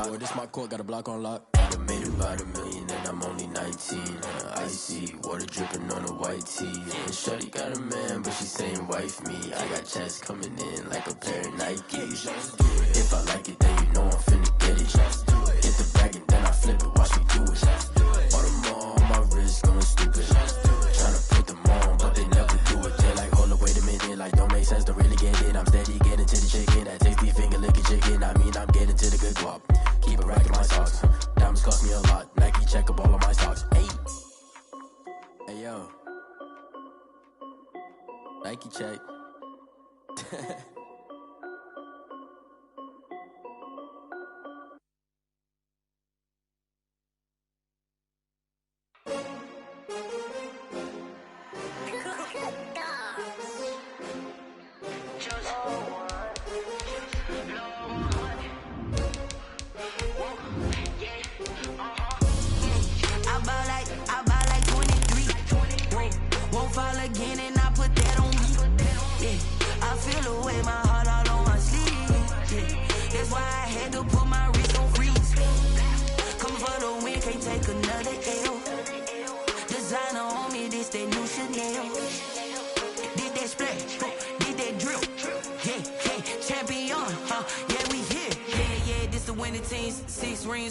shot. This my court, got a block on lock. I made about $1 million and I'm only 19. Icy, water dripping on a white tee. And shorty got a man, but she saying wife me. I got checks coming in like a pair of Nikes. If I like it, then you know I'm finna get it. Hit the bag and then I flip it, watch me do it. Bought them all on my wrist, going stupid. Tryna put them on, but they never do it. They're like, hold up, wait a minute, like don't make sense to really get it. I'm steady getting to the chicken, that tasty finger licking chicken. I mean, I'm getting to the good guap. Keep it racking my socks. Diamonds cost me a lot. Nike check up all of my stocks. Hey, hey yo, Nike check.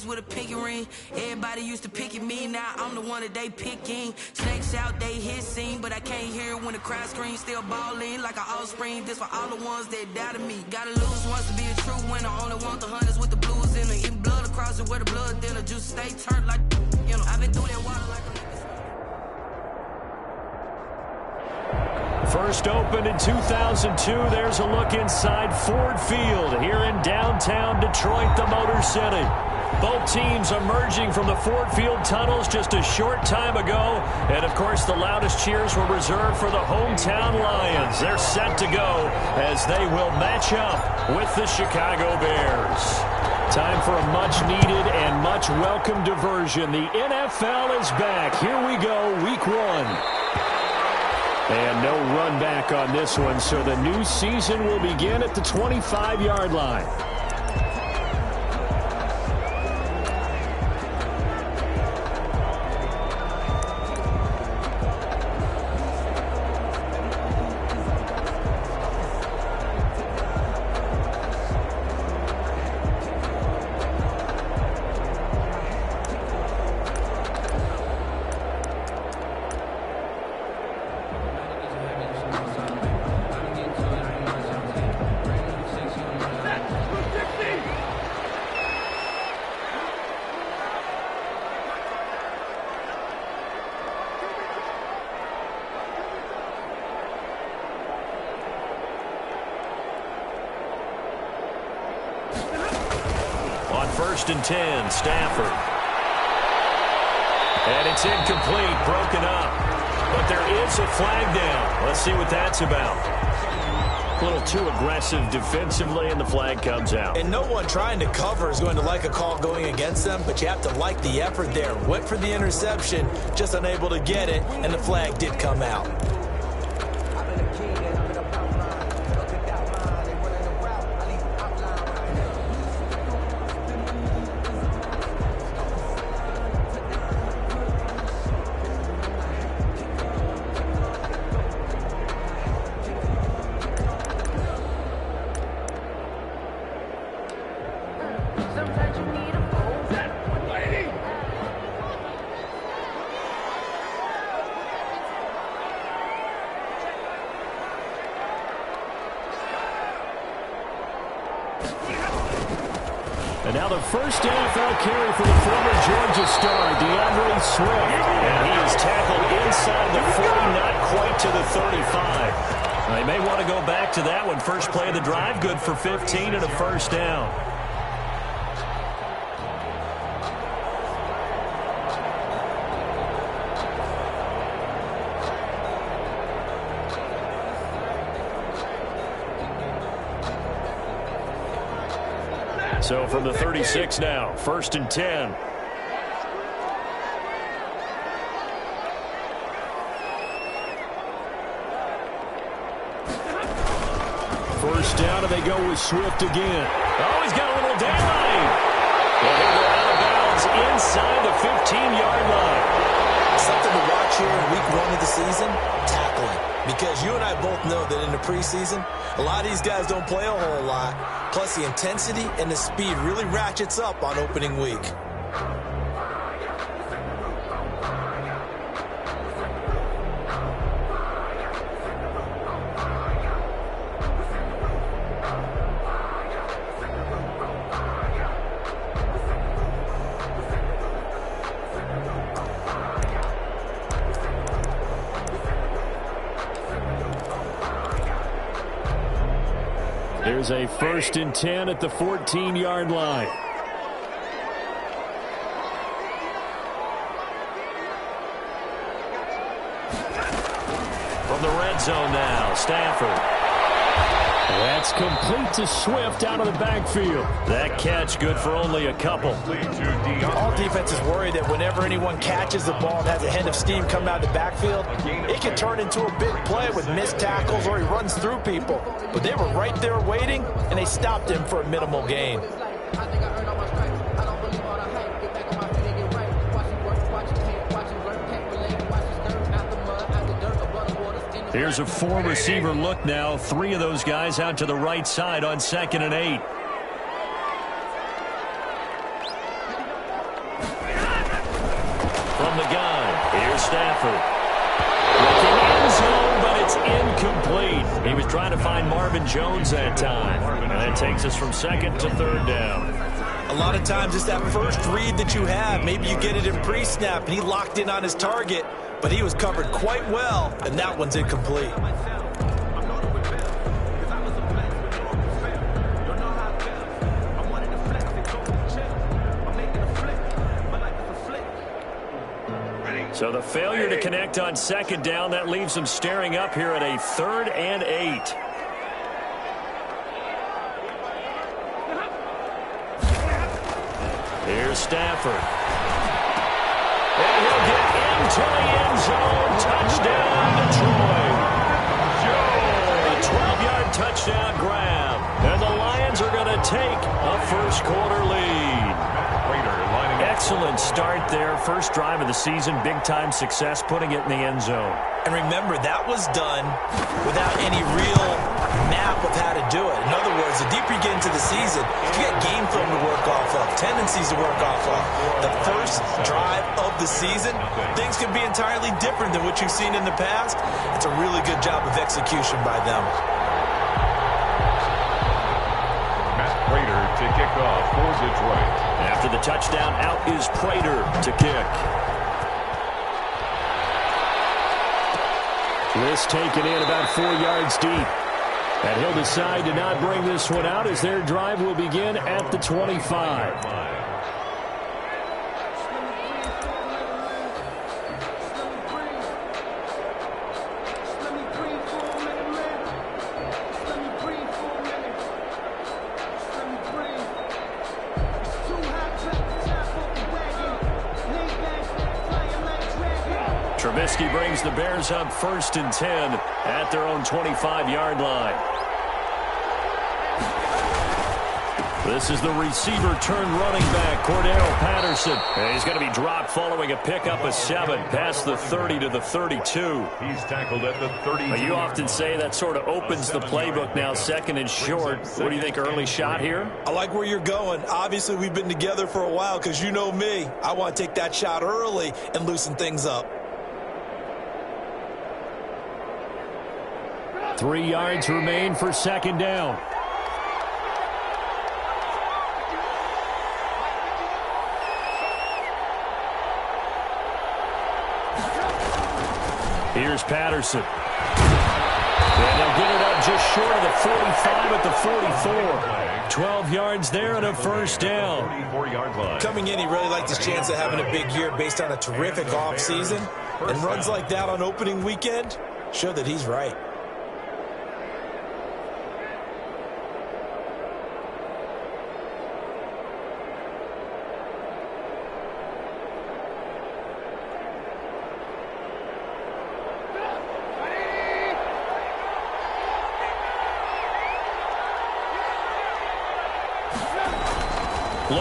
With a pinky ring, everybody used to pick at me. Now I'm the one that they picking. Snakes out, they hissing, but I can't hear when the crowd screams. Still balling like an offspring. This for all the ones that doubted me. Gotta lose once to be a true winner. Only want the hunters with the blues in it. Eating blood across it where the blood dinner. Just stay turned like, you know. I've been through that water like a First opened in 2002, there's a look inside Ford Field here in downtown Detroit, the Motor City. Both teams emerging from the Ford Field tunnels just a short time ago. And, of course, the loudest cheers were reserved for the hometown Lions. They're set to go as they will match up with the Chicago Bears. Time for a much-needed and much-welcome diversion. The NFL is back. Here we go, Week 1. And no run back on this one, so the new season will begin at the 25-yard line. First and 10, Stafford. And it's incomplete, broken up. But there is a flag down. Let's see what that's about. A little too aggressive defensively, and the flag comes out. And no one trying to cover is going to like a call going against them, but you have to like the effort there. Went for the interception, just unable to get it, and the flag did come out. And now the first NFL carry for the former Georgia star, DeAndre Swift. And he is tackled inside the 40, not quite to the 35. They may want to go back to that one. First play of the drive, good for 15 and a first down. So from the 36 now, first and 10. First down, and they go with Swift again. Oh, he's got a little daylight. 15-yard line. Something to watch here in week 1 of the season, tackling. Because you and I both know that in the preseason, a lot of these guys don't play a whole lot. Plus, the intensity and the speed really ratchets up on opening week. Here's a 1st and 10 at the 14-yard line. From the red zone now, Stafford. That's complete to Swift out of the backfield. That catch good for only a couple. All defenses worry that whenever anyone catches the ball and has a head of steam coming out of the backfield, it can turn into a big play with missed tackles or he runs through people. But they were right there waiting, and they stopped him for a minimal gain. Here's a 4-receiver look now. 3 of those guys out to the right side on 2nd and 8. From the gun, here's Stafford. Looking end zone, but it's incomplete. He was trying to find Marvin Jones that time. And that takes us from 2nd to 3rd down. A lot of times it's that first read that you have. Maybe you get it in pre-snap, and he locked in on his target. But he was covered quite well, and that one's incomplete. So the failure to connect on 2nd down, that leaves them staring up here at a 3rd and 8. Here's Stafford. And he'll get into the end zone. Touchdown, Detroit. A 12-yard touchdown grab. And the Lions are going to take a first-quarter lead. Excellent start there. First drive of the season. Big-time success putting it in the end zone. And remember, that was done without any real map of how to do it. In other words, the deeper you get into the season, you get game film to work off of, tendencies to work off of. The first drive of the season, things can be entirely different than what you've seen in the past. It's a really good job of execution by them. Matt Prater to kick off for Detroit. After the touchdown, out is Prater to kick. This taken in about 4 yards deep. And he'll decide to not bring this one out as their drive will begin at the 25. Trubisky brings the Bears up 1st and 10 at their own 25-yard line. This is the receiver turn running back, Cordero Patterson. And he's going to be dropped following a pickup of 7 past the 30 to the 32. He's tackled at the 30. You often say that sort of opens the playbook now, 2nd and short. What do you think, early shot here? I like where you're going. Obviously, we've been together for a while because you know me. I want to take that shot early and loosen things up. 3 yards remain for 2nd down. Here's Patterson. And they'll get it up just short of the 45 at the 44. 12 yards there and a first down. 44-yard line. Coming in, he really liked his chance of having a big year based on a terrific offseason. And runs like that on opening weekend show that he's right.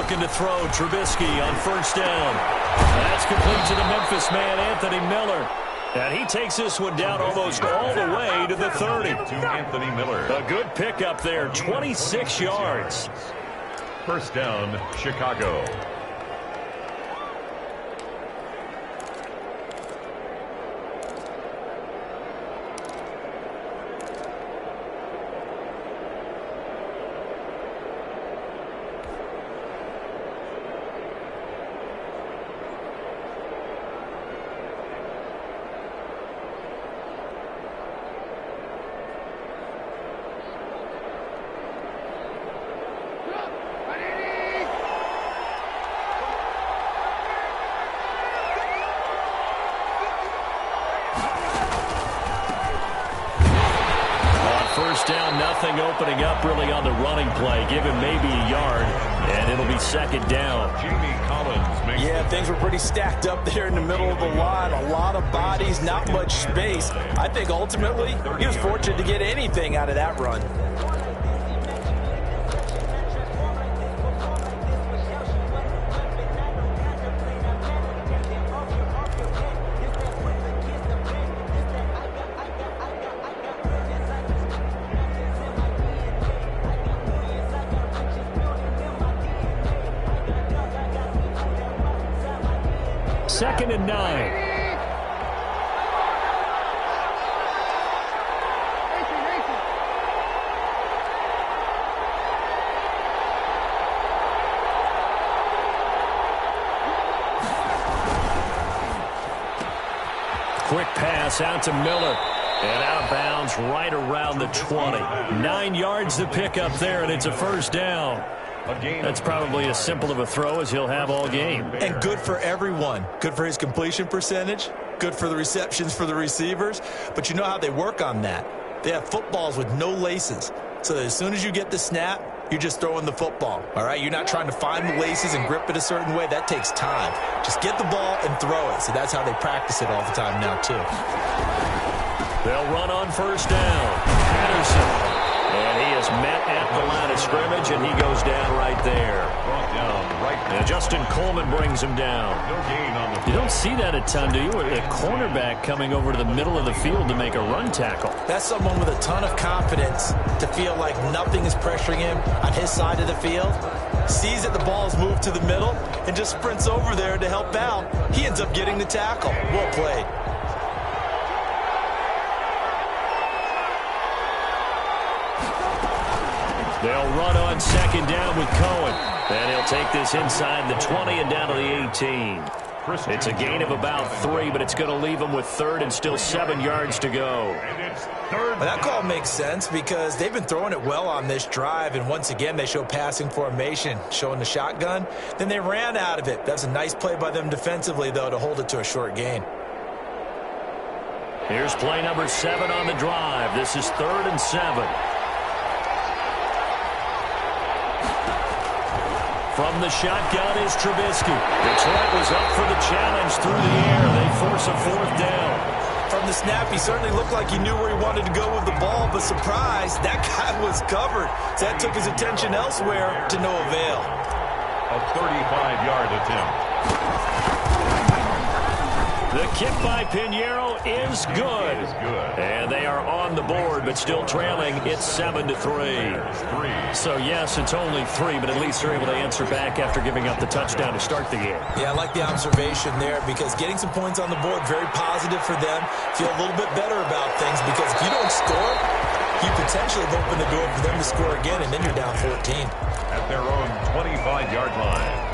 looking to throw. Trubisky on first down. That's complete to the Memphis man, Anthony Miller. And he takes this one down almost all the way to the 30. To Anthony Miller. A good pickup there, 26 yards. First down, Chicago. Down, nothing opening up really on the running play. Give him maybe a yard, and it'll be second down. Jamie Collins makes things were pretty stacked up there in the middle of the line. A lot of bodies, not much space. I think ultimately he was fortunate to get anything out of that run. Second and 9. Quick pass out to Miller. And out of bounds right around the 20. 9 yards to pick up there, and it's a first down. That's probably as simple of a throw as he'll have all game. And good for everyone. Good for his completion percentage. Good for the receptions for the receivers. But you know how they work on that. They have footballs with no laces. So that as soon as you get the snap, you're just throwing the football. All right? You're not trying to find the laces and grip it a certain way. That takes time. Just get the ball and throw it. So that's how they practice it all the time now, too. They'll run on first down. Patterson. And he is met at the line of scrimmage, and he goes down right there. And Justin Coleman brings him down. You don't see that a ton, do you? A cornerback coming over to the middle of the field to make a run tackle. That's someone with a ton of confidence to feel like nothing is pressuring him on his side of the field. Sees that the ball is moved to the middle and just sprints over there to help out. He ends up getting the tackle. Well played. They'll run on second down with Cohen. And he'll take this inside the 20 and down to the 18. It's a gain of about 3, but it's going to leave him with third and still 7 yards to go. Well, that call makes sense because they've been throwing it well on this drive, and once again they show passing formation, showing the shotgun. Then they ran out of it. That's a nice play by them defensively, though, to hold it to a short gain. Here's play number 7 on the drive. This is 3rd and 7. From the shotgun is Trubisky. Detroit was up for the challenge through the air. They force a 4th down. From the snap, he certainly looked like he knew where he wanted to go with the ball, but surprise, that guy was covered. So that took his attention elsewhere to no avail. A 35-yard attempt. The kick by Pinheiro is good. And they are on the board, but still trailing. It's 7-3. So, yes, it's only 3, but at least they're able to answer back after giving up the touchdown to start the game. Yeah, I like the observation there because getting some points on the board, very positive for them. Feel a little bit better about things because if you don't score, you potentially have opened the door for them to score again, and then you're down 14. At their own 25-yard line.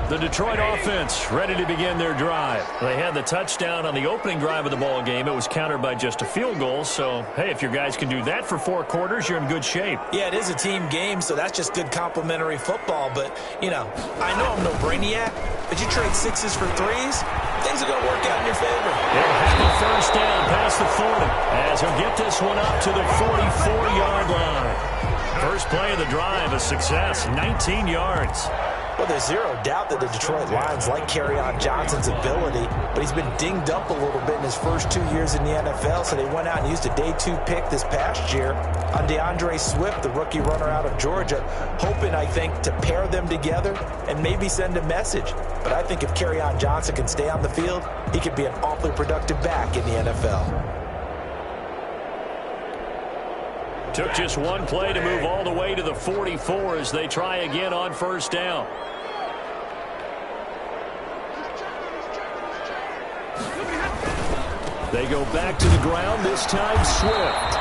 The Detroit offense ready to begin their drive. They had the touchdown on the opening drive of the ball game. It was countered by just a field goal. So, hey, if your guys can do that for 4 quarters, you're in good shape. Yeah, it is a team game, so that's just good complimentary football. But, you know, I know I'm no brainiac, but you trade 6s for 3s, things are going to work out in your favor. They'll have the first down past the 40 as he'll get this one up to the 44-yard line. First play of the drive, a success, 19 yards. Well, there's zero doubt that the Detroit Lions like Kerryon Johnson's ability, but he's been dinged up a little bit in his first 2 years in the NFL, so they went out and used a day 2 pick this past year on DeAndre Swift, the rookie runner out of Georgia, hoping, I think, to pair them together and maybe send a message. But I think if Kerryon Johnson can stay on the field, he could be an awfully productive back in the NFL. Took just one play to move all the way to the 44 as they try again on first down. They go back to the ground, this time Swift.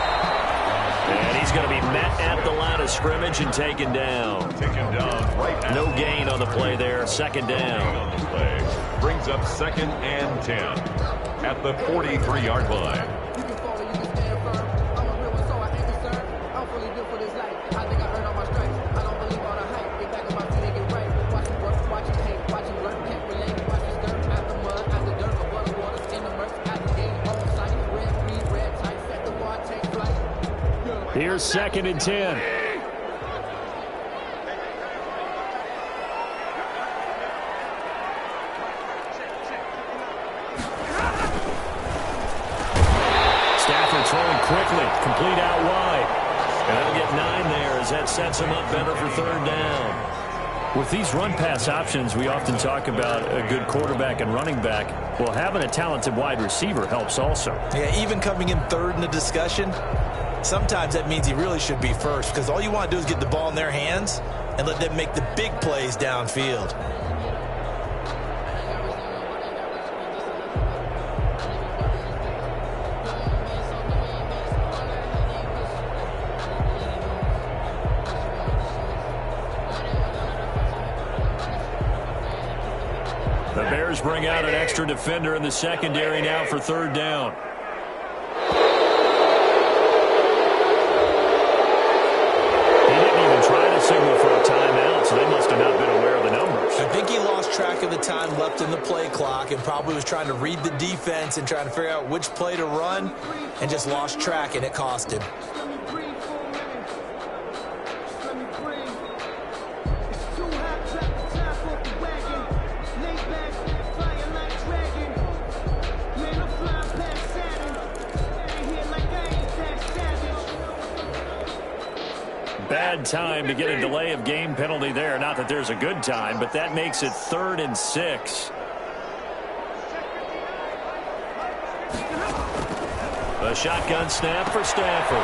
And he's going to be met at the line of scrimmage and taken down. Taken down right now. No gain on the play there, second down. On the play. Brings up 2nd and 10 at the 43-yard line. Here's 2nd and 10. Stafford throwing quickly, complete out wide. And they'll get 9 there as that sets him up better for 3rd down. With these run-pass options, we often talk about a good quarterback and running back. Well, having a talented wide receiver helps also. Yeah, even coming in 3rd in the discussion, sometimes that means he really should be first, because all you want to do is get the ball in their hands and let them make the big plays downfield. The Bears bring out an extra defender in the secondary now for 3rd down. Signal for a timeout, so they must have not been aware of the numbers. I think he lost track of the time left in the play clock and probably was trying to read the defense and trying to figure out which play to run and just lost track, and it cost him. Bad time to get a delay of game penalty there. Not that there's a good time, but that makes it 3rd and 6. A shotgun snap for Stafford.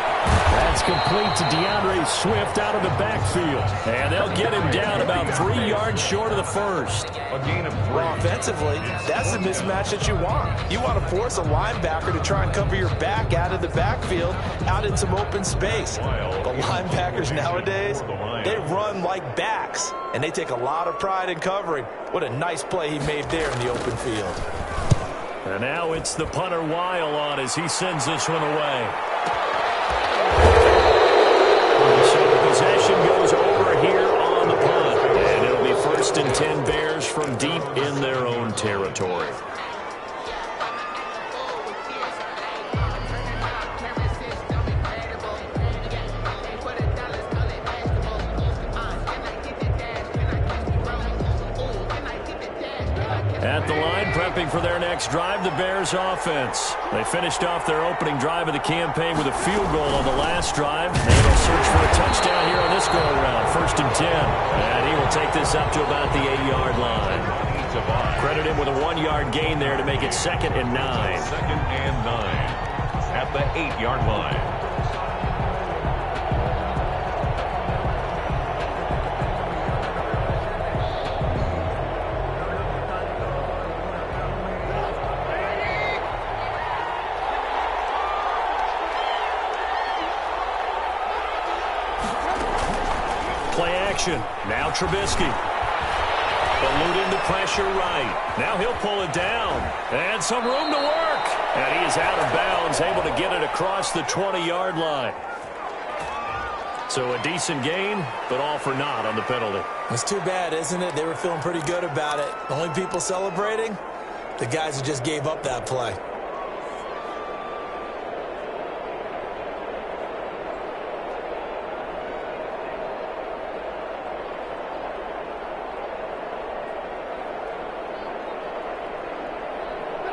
That's complete to DeAndre Swift out of the backfield. And they'll get him down about 3 yards short of the first. A gain of 3. Well, offensively, that's the mismatch that you want. You want to force a linebacker to try and cover your back out of the backfield, out in some open space. The linebackers nowadays, they run like backs, and they take a lot of pride in covering. What a nice play he made there in the open field. And now it's the punter Weil on as he sends this one away. So the possession goes over here on the punt. And it'll be 1st and 10 Bears from deep in their own territory. At the line, prepping for their next drive, the Bears offense. They finished off their opening drive of the campaign with a field goal on the last drive. And they'll search for a touchdown here on this go-around, 1st and 10. And he will take this up to about the 8-yard line. Credit him with a 1-yard gain there to make it 2nd and 9. 2nd and 9 at the 8-yard line. Play action. Now Trubisky. Eluding the pressure right. Now he'll pull it down. And some room to work. And he is out of bounds, able to get it across the 20-yard line. So a decent gain, but all for naught on the penalty. It's too bad, isn't it? They were feeling pretty good about it. The only people celebrating? The guys who just gave up that play.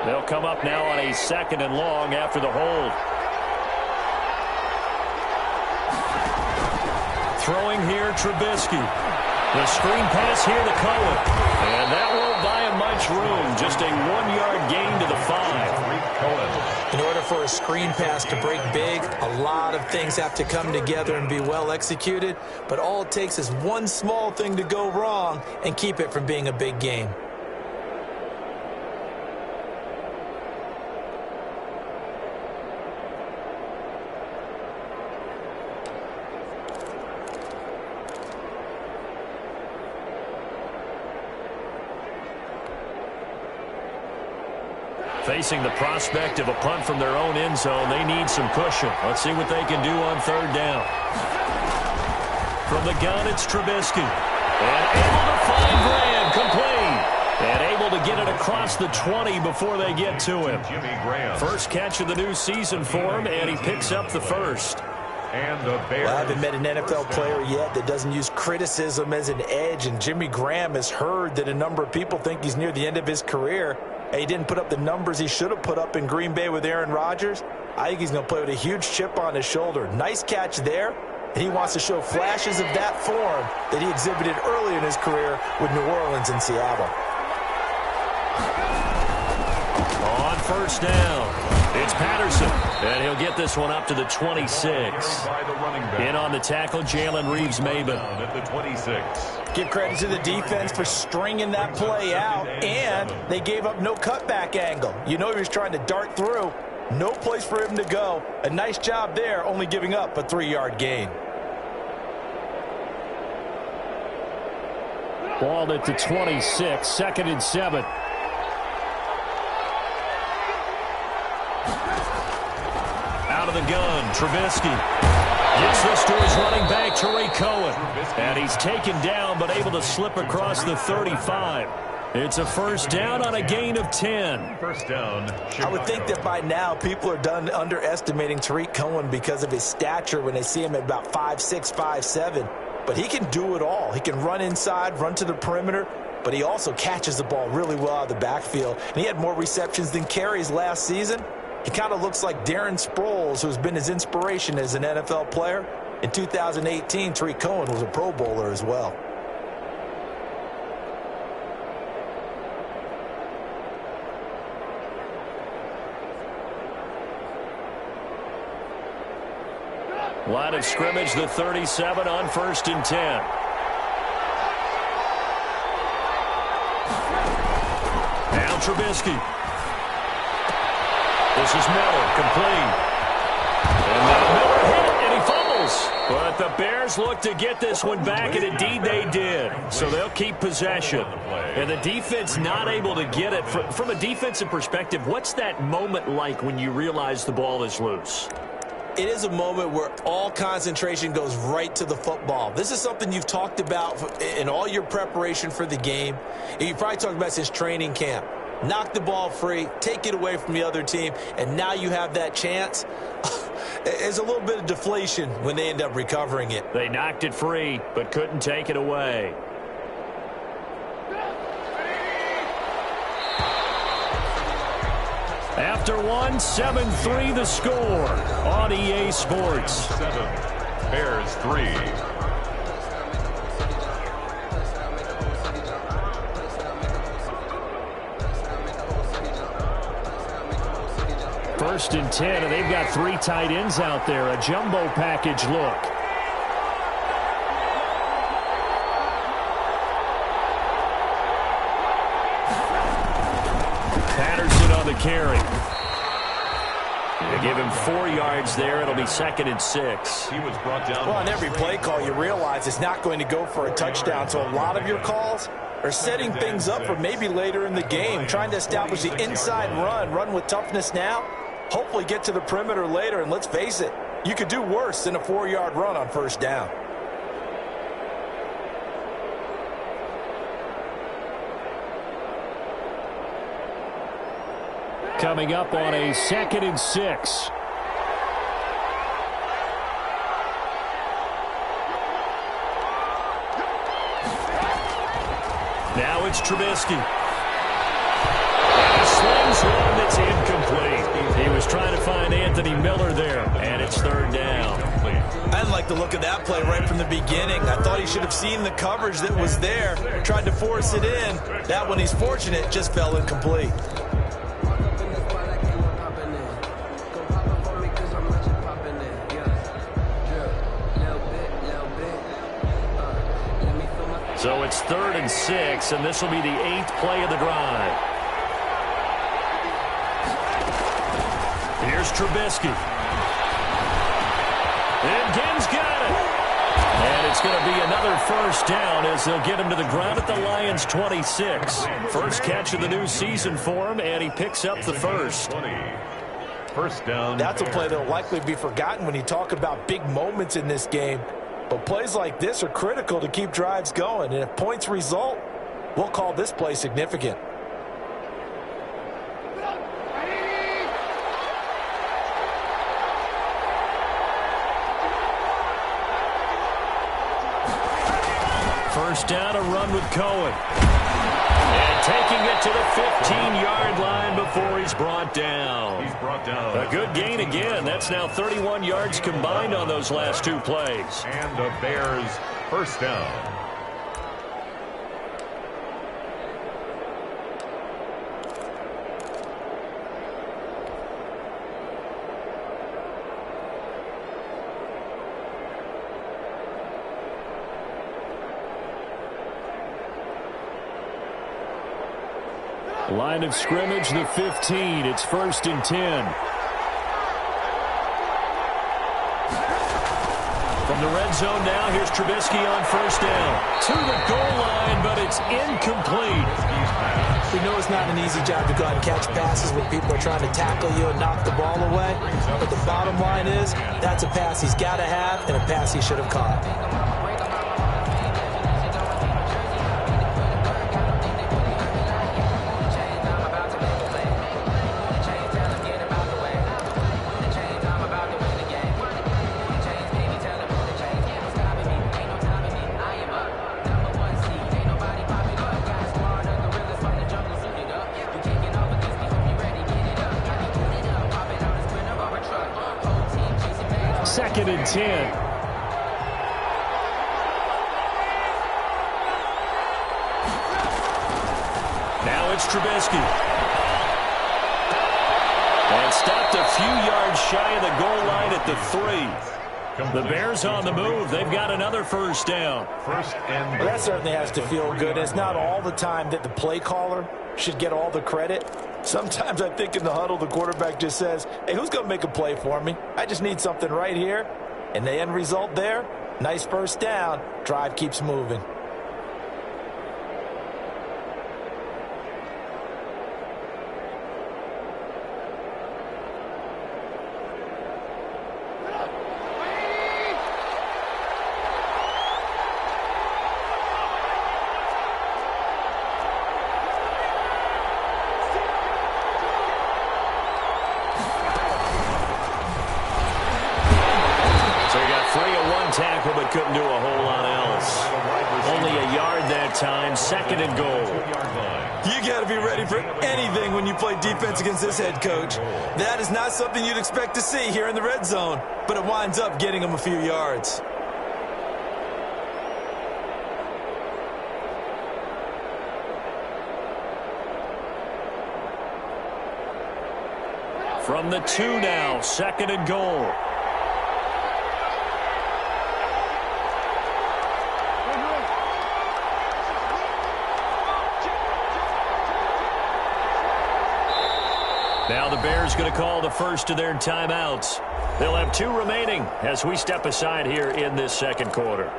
They'll come up now on a 2nd and long after the hold. Throwing here, Trubisky. The screen pass here to Cohen. And that won't buy him much room. Just a 1-yard gain to the 5. In order for a screen pass to break big, a lot of things have to come together and be well executed. But all it takes is one small thing to go wrong and keep it from being a big game. Facing the prospect of a punt from their own end zone, they need some cushion. Let's see what they can do on 3rd down. From the gun, it's Trubisky. And able to find Graham, complete. And able to get it across the 20 before they get to him. Jimmy Graham. First catch of the new season for him, and he picks up the first. And the Bears. Well, I haven't met an NFL player yet that doesn't use criticism as an edge, and Jimmy Graham has heard that a number of people think he's near the end of his career. He didn't put up the numbers he should have put up in Green Bay with Aaron Rodgers. I think he's going to play with a huge chip on his shoulder. Nice catch there, and he wants to show flashes of that form that he exhibited early in his career with New Orleans and Seattle. On 1st down, it's Patterson, and he'll get this one up to the 26. In on the tackle, Jalen RedIZMe67's. At the 26. Give credit to the defense for stringing that play out, and they gave up no cutback angle. You know he was trying to dart through. No place for him to go. A nice job there, only giving up a 3-yard gain. Ball at the 26, 2nd and 7. Out of the gun, Trubisky. Gets this to his running back, Tariq Cohen. And he's taken down, but able to slip across the 35. It's a 1st down on a gain of 10. 1st down, Chicago. I would think that by now people are done underestimating Tariq Cohen because of his stature when they see him at about 5'6", 5'7". But he can do it all. He can run inside, run to the perimeter, but he also catches the ball really well out of the backfield. And he had more receptions than carries last season. He kind of looks like Darren Sproles, who's been his inspiration as an NFL player. In 2018, Tariq Cohen was a Pro Bowler as well. Line of scrimmage, the 37 on 1st and 10. Now Trubisky. This is Miller, complete. And now Miller hit, and he fumbles. But the Bears look to get this one back, and indeed they did. So they'll keep possession. And the defense not able to get it. From a defensive perspective, what's that moment like when you realize the ball is loose? It is a moment where all concentration goes right to the football. This is something you've talked about in all your preparation for the game. You probably talked about since training camp. Knock the ball free, take it away from the other team, and now you have that chance. There's a little bit of deflation when they end up recovering it. They knocked it free, but couldn't take it away. After one, 7-3 the score on EA Sports. 7, Bears 3. First and 10, and they've got 3 tight ends out there. A jumbo package look. Patterson on the carry. They give him 4 yards there. It'll be 2nd and 6. He was brought down. Well, on every play call, you realize it's not going to go for a touchdown. So a lot of your calls, or setting things up for maybe later in the game, trying to establish the inside run with toughness now, hopefully get to the perimeter later, and let's face it, you could do worse than a 4-yard run on first down. Coming up on a 2nd and 6. Now it's Trubisky. And he slings one that's incomplete. He was trying to find Anthony Miller there, and it's 3rd down. I didn't like the look of that play right from the beginning. I thought he should have seen the coverage that was there, tried to force it in. That one, he's fortunate, just fell incomplete. So it's 3rd and 6, and this will be the 8th play of the drive. Here's Trubisky. And Ginn's got it. And it's going to be another 1st down as they'll get him to the ground at the Lions' 26. First catch of the new season for him, and he picks up the first. 1st down. That's a play that will likely be forgotten when you talk about big moments in this game. But plays like this are critical to keep drives going. And if points result, we'll call this play significant. First down, a run with Cohen. And taking it to the 15-yard line before he's brought down. A good gain again. That's now 31 yards combined on those last 2 plays. And the Bears' 1st down. Line of scrimmage, the 15. It's 1st and 10. From the red zone now, here's Trubisky on 1st down. To the goal line, but it's incomplete. We know it's not an easy job to go out and catch passes when people are trying to tackle you and knock the ball away. But the bottom line is, that's a pass he's got to have and a pass he should have caught. Second and 10. Now it's Trubisky. And stopped a few yards shy of the goal line at the 3. The Bears on the move. They've got another 1st down. Well, that certainly has to feel good. It's not all the time that the play caller should get all the credit. Sometimes I think in the huddle, the quarterback just says, hey, who's going to make a play for me? I just need something right here. And the end result there, nice 1st down. Drive keeps moving. Tackle, but couldn't do a whole lot else. Only a yard that time. 2nd and goal. You got to be ready for anything when you play defense against this head coach. That is not something you'd expect to see here in the red zone, but it winds up getting him a few yards. From the 2 now, 2nd and goal. Now the Bears going to call the first of their timeouts. They'll have 2 remaining as we step aside here in this 2nd quarter.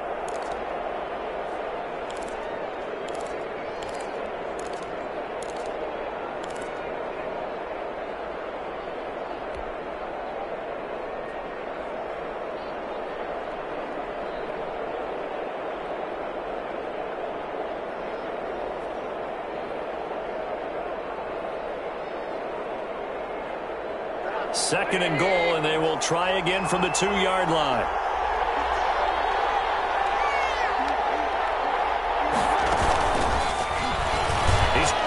2nd and goal, and they will try again from the 2-yard line.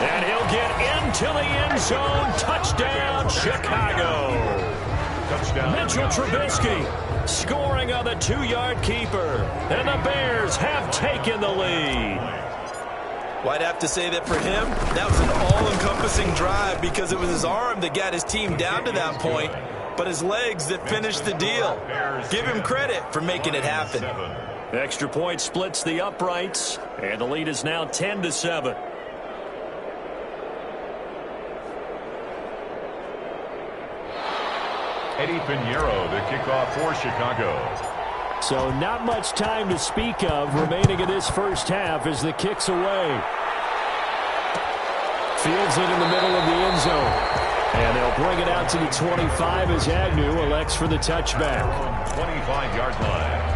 And he'll get into the end zone. Touchdown, Chicago. Touchdown. Mitchell Trubisky scoring on the 2-yard keeper. And the Bears have taken the lead. Well, I'd have to say that for him, that was an all-encompassing drive because it was his arm that got his team down to that point, but his legs that finished the deal. Give him credit for making it happen. Extra point splits the uprights, and the lead is now 10-7. Eddie Pinheiro, the kickoff for Chicago. So not much time to speak of remaining in this first half as the kick's away. Fields it in the middle of the end zone. And they'll bring it out to the 25 as Agnew elects for the touchback. 25-yard line.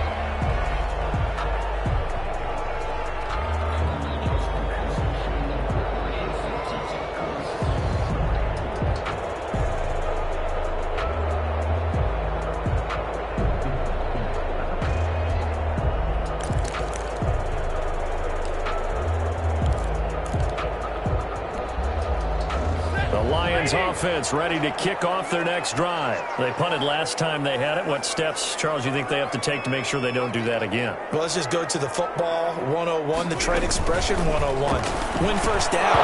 Offense ready to kick off their next drive. They punted last time they had it. What steps, Charles, you think they have to take to make sure they don't do that again? Well, let's just go to the football 101, the trade expression 101. Win first down.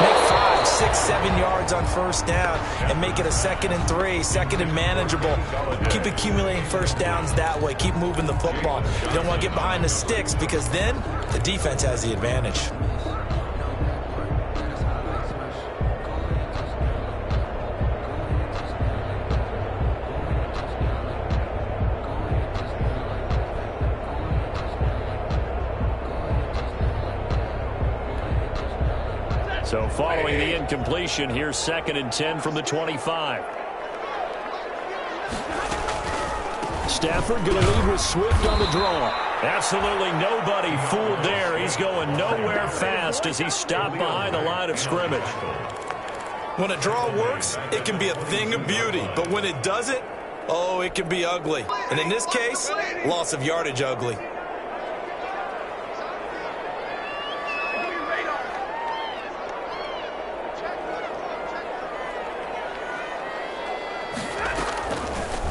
Make 5, 6, 7 yards on first down and make it a 2nd and 3, 2nd and manageable. Keep accumulating first downs that way. Keep moving the football. You don't want to get behind the sticks because then the defense has the advantage. So following the incompletion, here's 2nd and 10 from the 25. Stafford going to lead with Swift on the draw. Absolutely nobody fooled there. He's going nowhere fast as he stopped behind the line of scrimmage. When a draw works, it can be a thing of beauty. But when it doesn't, oh, it can be ugly. And in this case, loss of yardage ugly.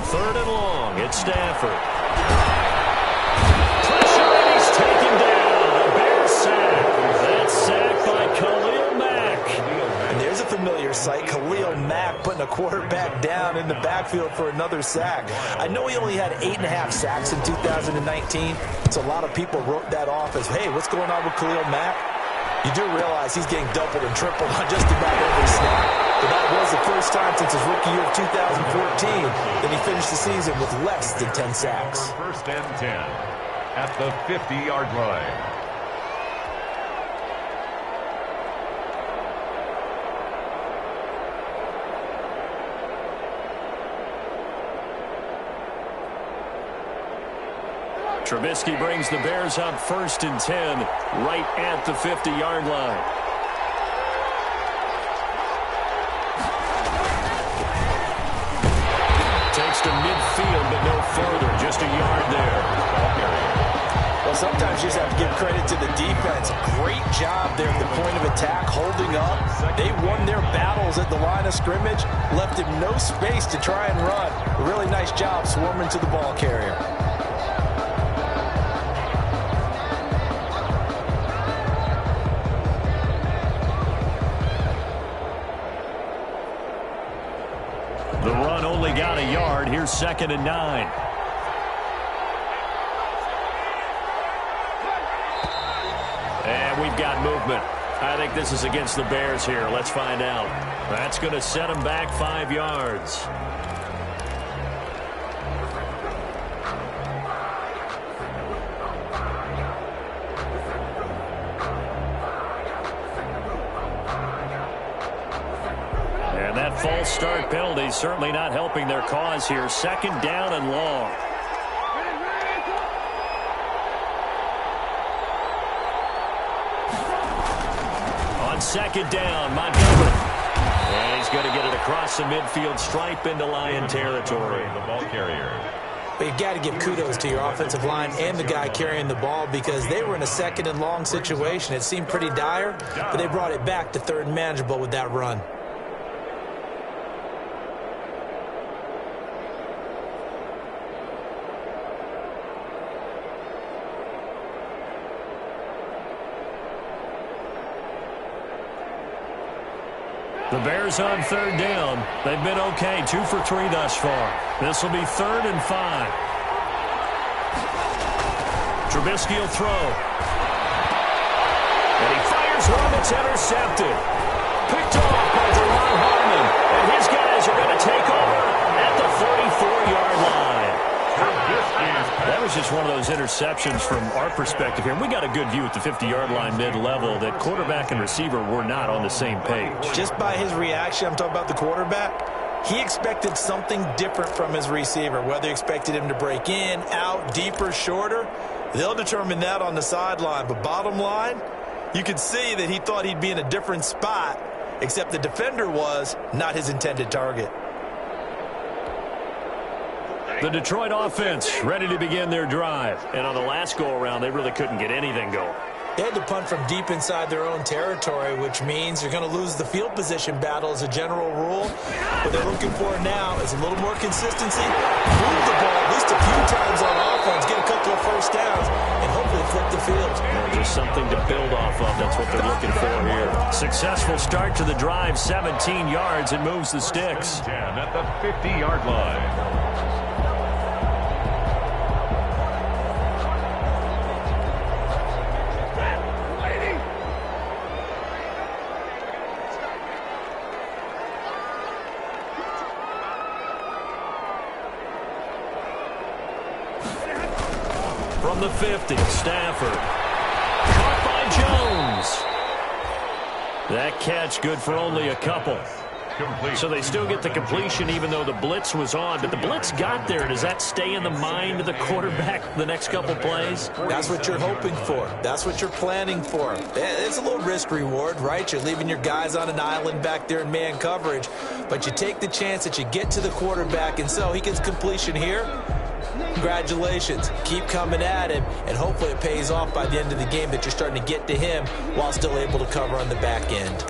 Third and long, it's Stafford. Pressure, and he's taken down. A Bears sack. That sack by Khalil Mack. And there's a familiar sight. Khalil Mack putting a quarterback down in the backfield for another sack. I know he only had 8.5 sacks in 2019, so a lot of people wrote that off as, hey, what's going on with Khalil Mack? You do realize he's getting doubled and tripled on just about every snap. But that was the first time since his rookie year of 2014 that he finished the season with less than 10 sacks. First and 10 at the 50-yard line. Trubisky brings the Bears up 1st and 10 right at the 50-yard line. Takes to midfield, but no further. Just a yard there. Well, sometimes you just have to give credit to the defense. Great job there at the point of attack, holding up. They won their battles at the line of scrimmage, left him no space to try and run. A really nice job swarming to the ball carrier. The run only got a yard. Here's 2nd and 9. And we've got movement. I think this is against the Bears here. Let's find out. That's going to set them back 5 yards. And that false start penalty certainly not helping their cause here. 2nd down and long. On 2nd down, Montgomery. And he's going to get it across the midfield stripe into Lion territory. The ball carrier. But you've got to give kudos to your offensive line and the guy carrying the ball because they were in a second and long situation. It seemed pretty dire, but they brought it back to third and manageable with that run. The Bears on third down. They've been okay, 2 for 3 thus far. This will be 3rd and 5. Trubisky will throw. And he fires one that's intercepted. Picked off by Jerron Harmon. And his guys are going to take over at the 44-yard line. That was just one of those interceptions from our perspective here. And we got a good view at the 50-yard line mid-level that quarterback and receiver were not on the same page. Just by his reaction, I'm talking about the quarterback, he expected something different from his receiver. Whether he expected him to break in, out, deeper, shorter, they'll determine that on the sideline. But bottom line, you could see that he thought he'd be in a different spot, except the defender was not his intended target. The Detroit offense ready to begin their drive. And on the last go-around, they really couldn't get anything going. They had to punt from deep inside their own territory, which means you're going to lose the field position battle as a general rule. What they're looking for now is a little more consistency, move the ball at least a few times on offense, get a couple of first downs, and hopefully flip the field. Just something to build off of. That's what they're looking for here. Successful start to the drive, 17 yards, and moves the sticks. 10 at the 50-yard line. From the 50, Stafford. Caught by Jones. That catch good for only a couple. So they still get the completion even though the blitz was on. But the blitz got there. Does that stay in the mind of the quarterback the next couple plays? That's what you're hoping for. That's what you're planning for. It's a little risk reward, right? You're leaving your guys on an island back there in man coverage. But you take the chance that you get to the quarterback, and so he gets completion here. Congratulations. Keep coming at him, and hopefully it pays off by the end of the game that you're starting to get to him while still able to cover on the back end.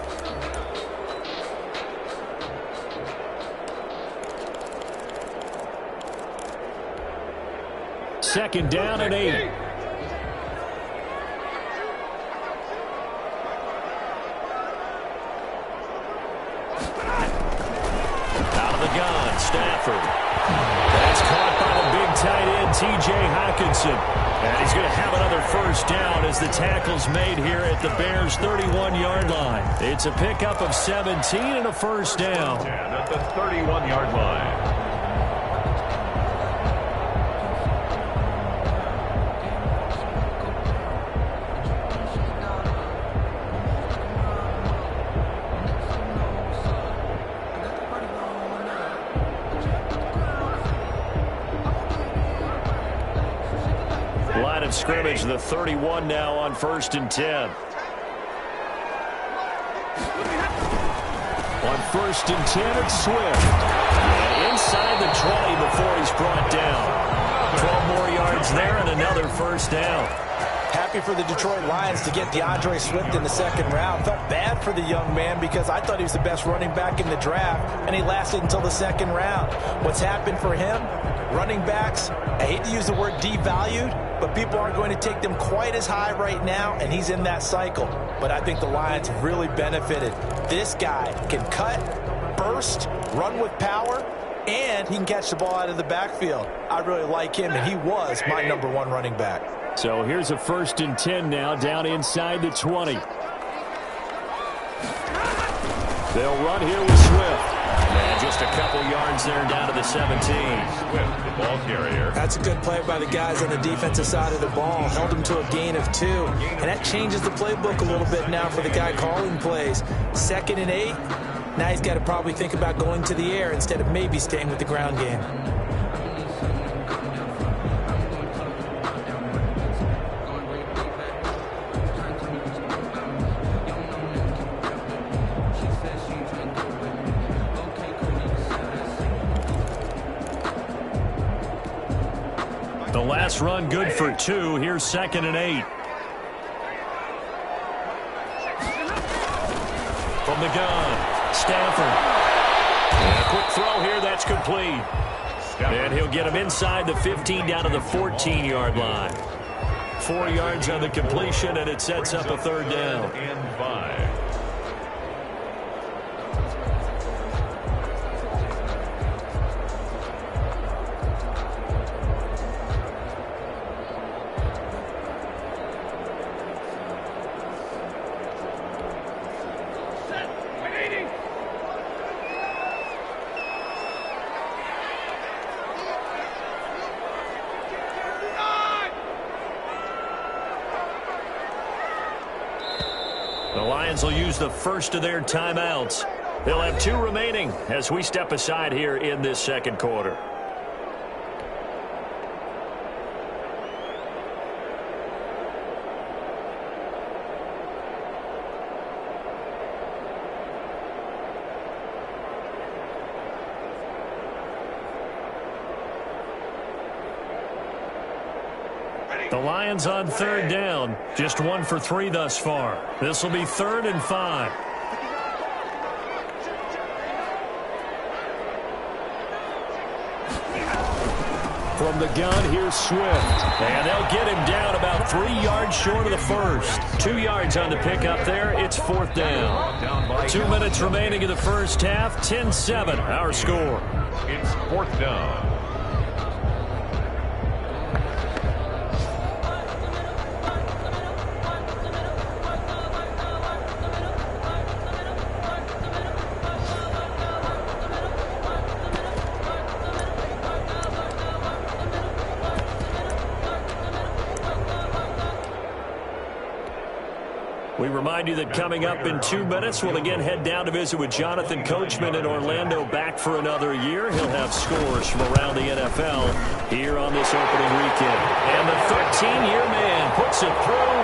Second down and 8. Out of the gun, Stafford. That's caught by the big tight end, T.J. Hockenson. And he's going to have another first down as the tackle's made here at the Bears' 31-yard line. It's a pickup of 17 and a first down. 10 at the 31-yard line. Line of scrimmage, the 31 now on 1st and 10. On 1st and 10, it's Swift. And inside the 20 before he's brought down. 12 more yards there and another first down. Happy for the Detroit Lions to get DeAndre Swift in the second round. Felt bad for the young man because I thought he was the best running back in the draft, and he lasted until the second round. What's happened for him? Running backs, I hate to use the word devalued, but people aren't going to take them quite as high right now, and he's in that cycle. But I think the Lions have really benefited. This guy can cut, burst, run with power, and he can catch the ball out of the backfield. I really like him, and he was my #1 running back. So here's a 1st and 10 now, down inside the 20. They'll run here with Swift. And just a couple yards there down to the 17. Swift, the ball carrier. That's a good play by the guys on the defensive side of the ball. Held him to a gain of 2. And that changes the playbook a little bit now for the guy calling plays. 2nd and 8. Now he's got to probably think about going to the air instead of maybe staying with the ground game. pass run good for 2. Here's 2nd and 8. From the gun, Stafford. And a quick throw here, that's complete. And he'll get him inside the 15 down to the 14-yard line. 4 yards on the completion, and it sets up a 3rd down. And 5. The Lions will use the first of their timeouts. They'll have 2 remaining as we step aside here in this 2nd quarter. The Lions on 3rd down. Just 1 for 3 thus far. This will be 3rd and 5. From the gun, here's Swift. And they'll get him down about 3 yards short of the first. 2 yards on the pickup there. It's 4th down. 2 minutes remaining in the first half. 10-7, our score. It's 4th down. We remind you that coming up in 2 minutes, we'll again head down to visit with Jonathan Coachman in Orlando, back for another year. He'll have scores from around the NFL here on this opening weekend. And the 13-year man puts it through,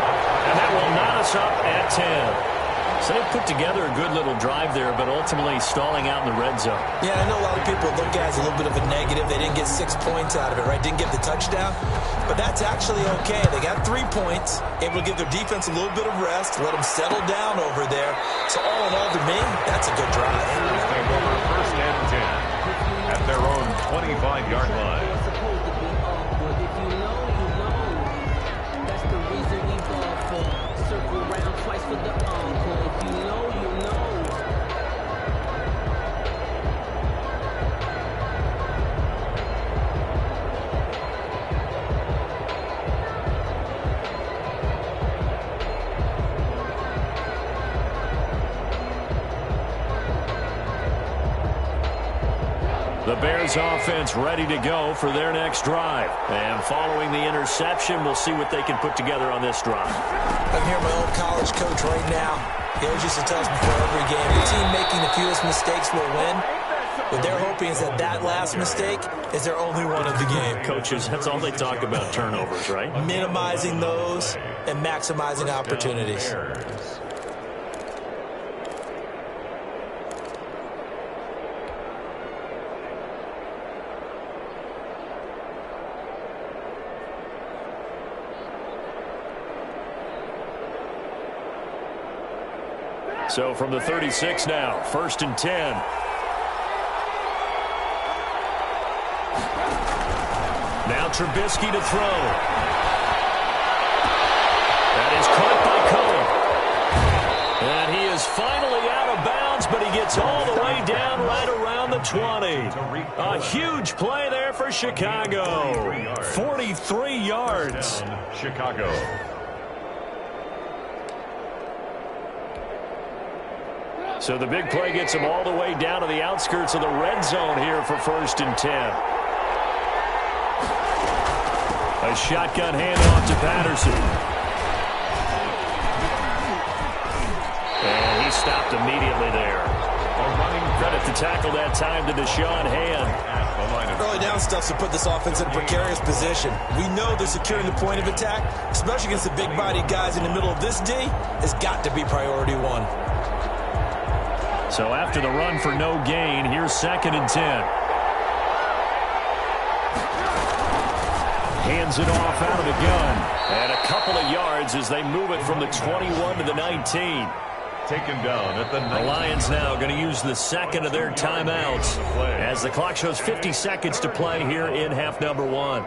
and that will knot us up at 10. So they put together a good little drive there, but ultimately stalling out in the red zone. Yeah, I know a lot of people look at it as a little bit of a negative. They didn't get 6 points out of it, right? Didn't get the touchdown. But that's actually okay. They got 3 points, able to give their defense a little bit of rest, let them settle down over there. So all in all, to me, that's a good drive. Take over 1st and 10 at their own 25-yard line. The Bears offense ready to go for their next drive. And following the interception, we'll see what they can put together on this drive. I'm here, my old college coach right now. He always used to tell us before every game, the team making the fewest mistakes will win. What they're hoping is that that last mistake is their only one of the game. Coaches, that's all they talk about, turnovers, right? Minimizing those and maximizing opportunities. So from the 36 now, 1st and 10. Now Trubisky to throw. That is caught by Cohen. And he is finally out of bounds, but he gets all the way down right around the 20. A huge play there for Chicago. 43 yards. Chicago. So the big play gets him all the way down to the outskirts of the red zone here for 1st and 10. A shotgun handoff to Patterson. And he stopped immediately there. Credit to tackle that time to Deshaun Hand. Early down stuff to put this offense in a precarious position. We know they're securing the point of attack, especially against the big-bodied guys in the middle of this D, has got to be priority 1. So after the run for no gain, here's 2nd and 10. Hands it off out of the gun. And a couple of yards as they move it from the 21 to the 19. Taken down at the 19. The Lions now going to use the second of their timeouts as the clock shows 50 seconds to play here in half number 1.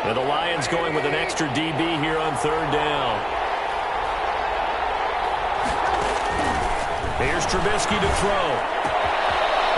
And the Lions going with an extra DB here on third down. Here's Trubisky to throw.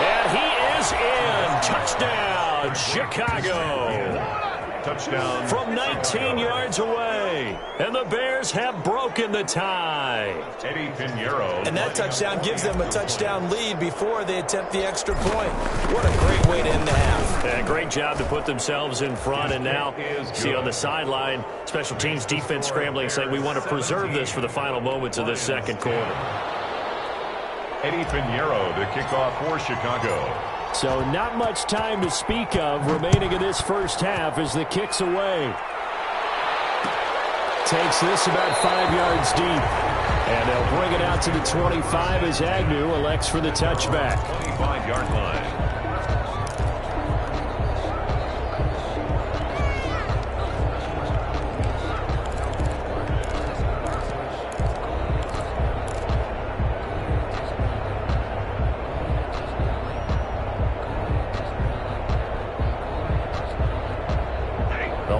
And he is in. Touchdown, Chicago. Touchdown. From 19 yards away. And the Bears have broken the tie. Eddie Pinheiro. And that touchdown gives them a touchdown lead before they attempt the extra point. What a great way to end the half. And a great job to put themselves in front. And now, see on the sideline, special teams defense scrambling, saying we want to preserve this for the final moments of this second quarter. Eddie Pinheiro to kick off for Chicago. So not much time to speak of remaining in this first half as the kick's away. Takes this about 5 yards deep. And they'll bring it out to the 25 as Agnew elects for the touchback. 25-yard line.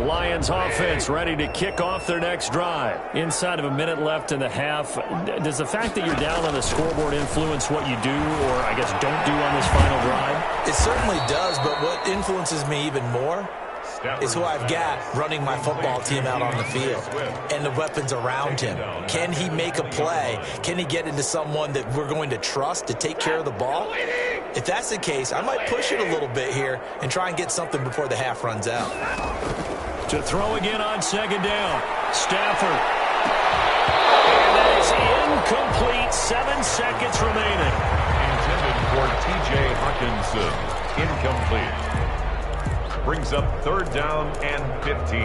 Lions offense ready to kick off their next drive. Inside of a minute left in the half, does the fact that you're down on the scoreboard influence what you do, or I guess don't do on this final drive? It certainly does, but what influences me even more is who I've got running my football team out on the field and the weapons around him. Can he make a play? Can he get into someone that we're going to trust to take care of the ball? If that's the case, I might push it a little bit here and try and get something before the half runs out. To throw again on second down. Stafford. And that is incomplete. 7 seconds remaining. Intended for T.J. Hawkinson. Incomplete. Brings up third down and 15.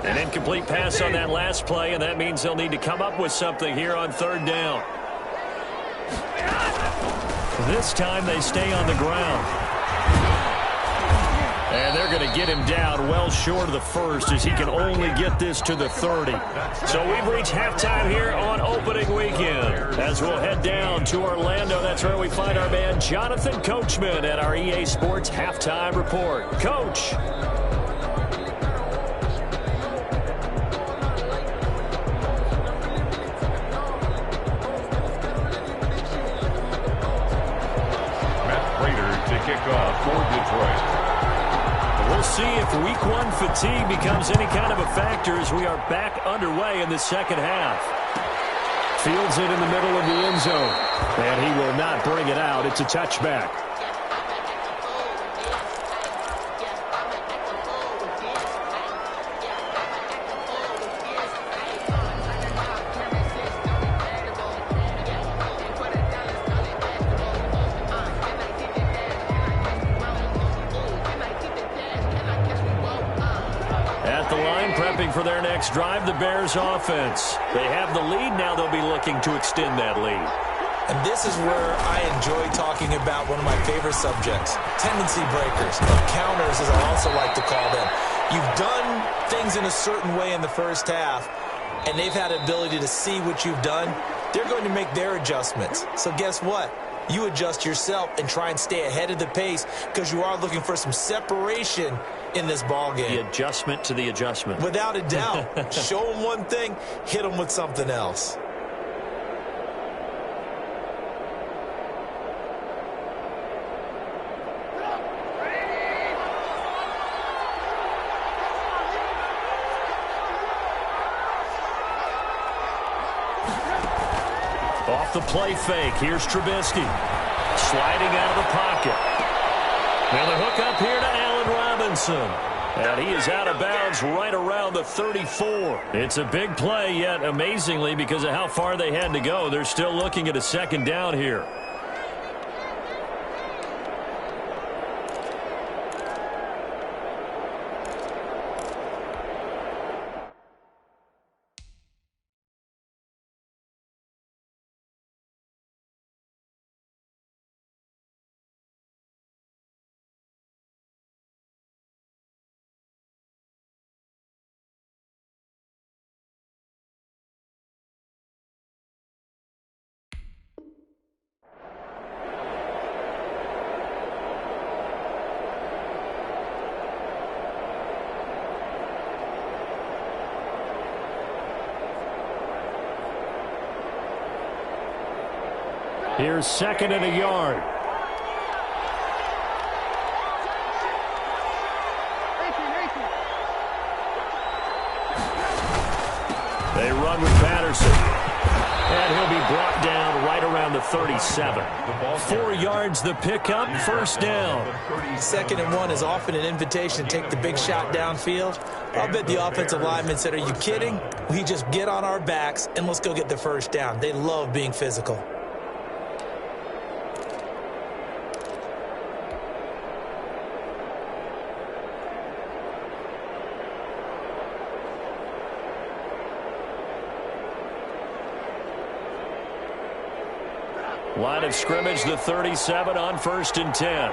An incomplete pass on that last play, and that means they'll need to come up with something here on third down. This time they stay on the ground. And they're going to get him down well short of the first as he can only get this to the 30. So we've reached halftime here on opening weekend. As we'll head down to Orlando, that's where we find our man Jonathan Coachman at our EA Sports Halftime Report. Coach. Matt Prater to kick off for Detroit. We'll see if week 1 fatigue becomes any kind of a factor as we are back underway in the second half. Fields it in the middle of the end zone. And he will not bring it out. It's a touchback. For their next drive, the Bears offense. They have the lead. Now they'll be looking to extend that lead. And this is where I enjoy talking about one of my favorite subjects, tendency breakers, or counters as I also like to call them. You've done things in a certain way in the first half, and they've had the ability to see what you've done. They're going to make their adjustments. So guess what? You adjust yourself and try and stay ahead of the pace because you are looking for some separation in this ball game. The adjustment to the adjustment. Without a doubt. Show them one thing, hit them with something else. Off the play fake. Here's Trubisky. Sliding out of the pocket. And the hook up here to Allen Robinson. Robinson. And he is out of bounds right around the 34. It's a big play, yet amazingly, because of how far they had to go, they're still looking at a second down here. Here's second and a yard. They run with Patterson. And he'll be brought down right around the 37. 4 yards the pickup, first down. 2nd and 1 is often an invitation to take the big shot downfield. I'll bet the offensive lineman said, "Are you kidding? We just get on our backs and let's go get the first down." They love being physical. Line of scrimmage, the 37 on 1st and 10.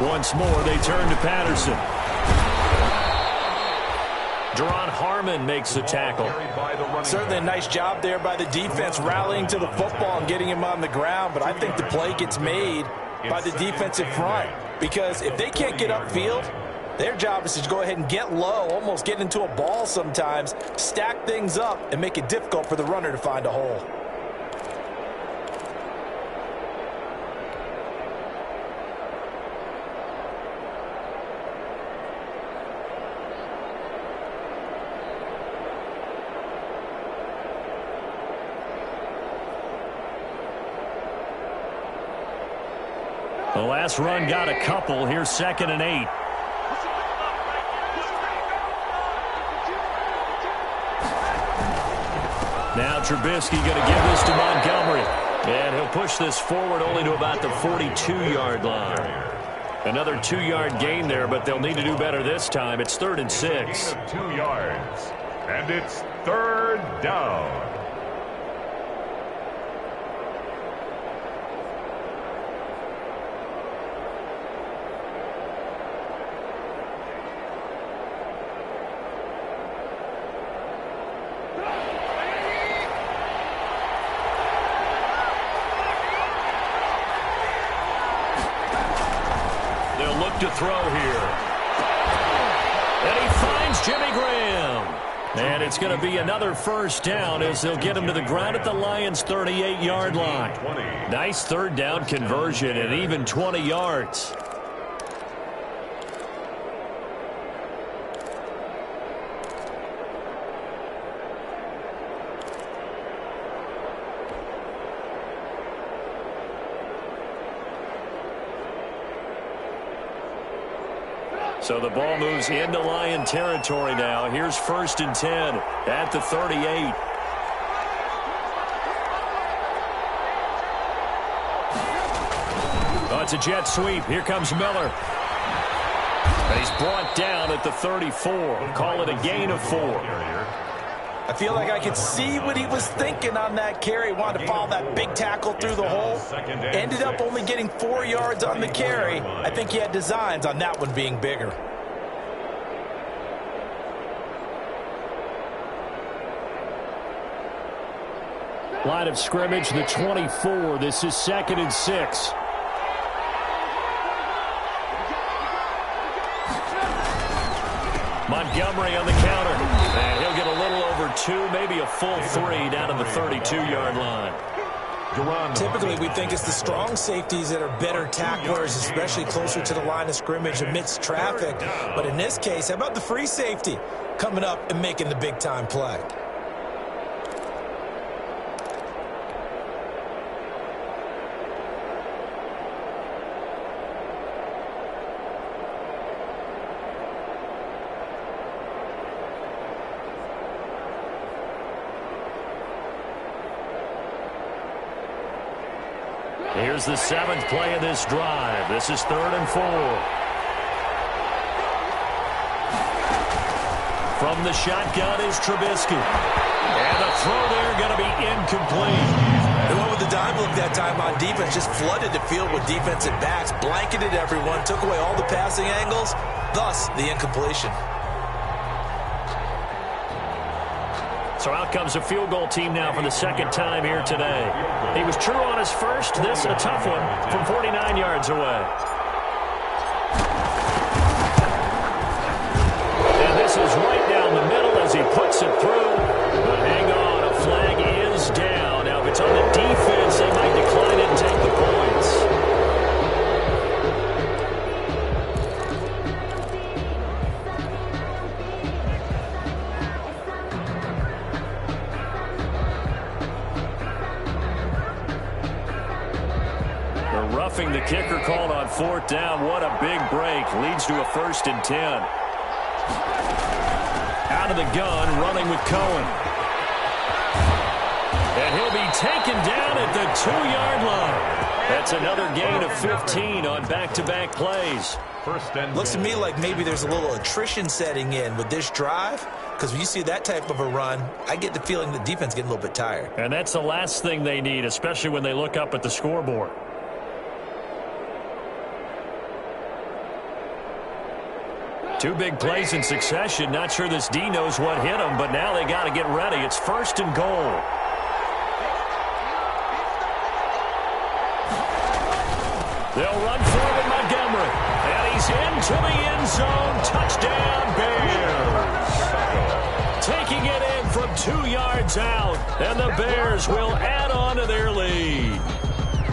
Once more, they turn to Patterson. Deron Harmon makes the tackle. Certainly a nice job there by the defense rallying to the football and getting him on the ground, but I think the play gets made by the defensive front, because if they can't get upfield, their job is to go ahead and get low, almost get into a ball sometimes, stack things up, and make it difficult for the runner to find a hole. The last run got a couple. Here's 2nd and 8. Now Trubisky going to give this to Montgomery. And he'll push this forward only to about the 42-yard line. Another 2-yard gain there, but they'll need to do better this time. It's 3rd and 6. 2 yards. And it's 3rd down. To throw here. And he finds Jimmy Graham. And it's going to be another first down as they'll get him to the ground at the Lions' 38-yard line. Nice 3rd down conversion and even 20 yards. So the ball moves into Lion territory now. Here's 1st and 10 at the 38. Oh, it's a jet sweep. Here comes Miller. And he's brought down at the 34. Call it a gain of 4. I feel like I could see what he was thinking on that carry. Wanted to follow that big tackle through the hole. Ended up only getting 4 yards on the carry. I think he had designs on that one being bigger. Line of scrimmage, the 24. This is 2nd and 6. Montgomery on the counter. And he'll get a little over 2, maybe a full 3 down to the 32-yard line. Typically, we think it's the strong safeties that are better tacklers, especially closer to the line of scrimmage amidst traffic. But in this case, how about the free safety coming up and making the big-time play? Here's the 7th play of this drive. This is 3rd and 4. From the shotgun is Trubisky. And the throw there going to be incomplete. They went with the dime look that time on defense, just flooded the field with defensive backs, blanketed everyone, took away all the passing angles, thus the incompletion. So out comes a field goal team now for the 2nd time here today. He was true on his first. This a tough one from 49 yards away. And this is right down the middle as he puts it through. But hang on, a flag is down. Now if it's on the defense, they might decline it and take the points. Roughing the kicker called on 4th down. What a big break. Leads to a 1st and 10. Out of the gun, running with Cohen. And he'll be taken down at the 2-yard line. That's another gain of 15 on back-to-back plays. Looks to me like maybe there's a little attrition setting in with this drive, because when you see that type of a run, I get the feeling the defense getting a little bit tired. And that's the last thing they need, especially when they look up at the scoreboard. Two big plays in succession. Not sure this D knows what hit him, but now they got to get ready. It's 1st and goal. They'll run forward Montgomery. And he's into the end zone. Touchdown, Bears. Taking it in from 2 yards out. And the Bears will add on to their lead.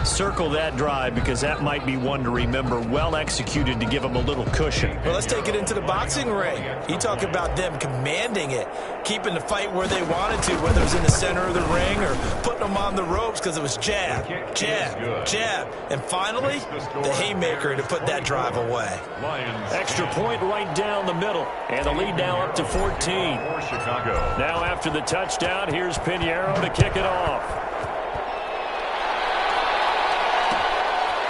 Circle that drive because that might be one to remember. Well executed to give them a little cushion. Well, let's take it into the boxing ring. You talk about them commanding it, keeping the fight where they wanted to, whether it was in the center of the ring or putting them on the ropes because it was jab, jab, jab. And finally, the haymaker to put that drive away. Extra point right down the middle. And the lead now up to 14. Now after the touchdown, here's Pinheiro to kick it off.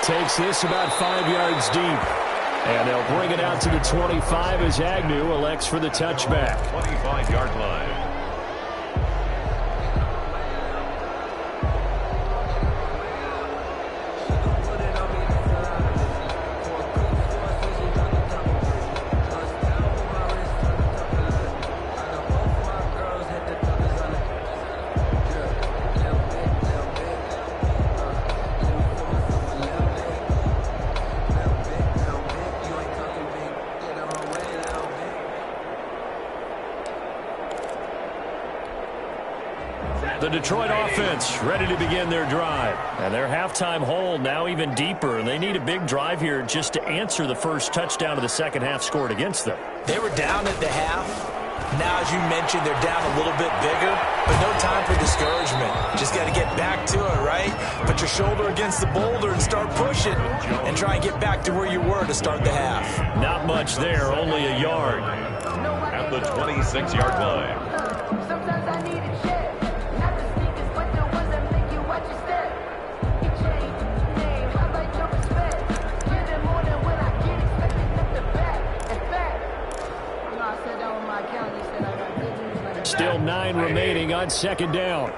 Takes this about 5 yards deep. And they'll bring it out to the 25 as Agnew elects for the touchback. 25-yard line. The Detroit offense ready to begin their drive. And their halftime hole now even deeper. And they need a big drive here just to answer the first touchdown of the second half scored against them. They were down at the half. Now, as you mentioned, they're down a little bit bigger, but no time for discouragement. Just got to get back to it, right? Put your shoulder against the boulder and start pushing and try and get back to where you were to start the half. Not much there, only a yard. At the 26-yard line. Sometimes I need a check. Not the sneakers, but the ones that make you watch your step. He changed his name, I like your respect. Get it more than what I get, expecting them to back. In fact, you know, I said that on my account, he said I got good news like that. Still 9 remaining on second down.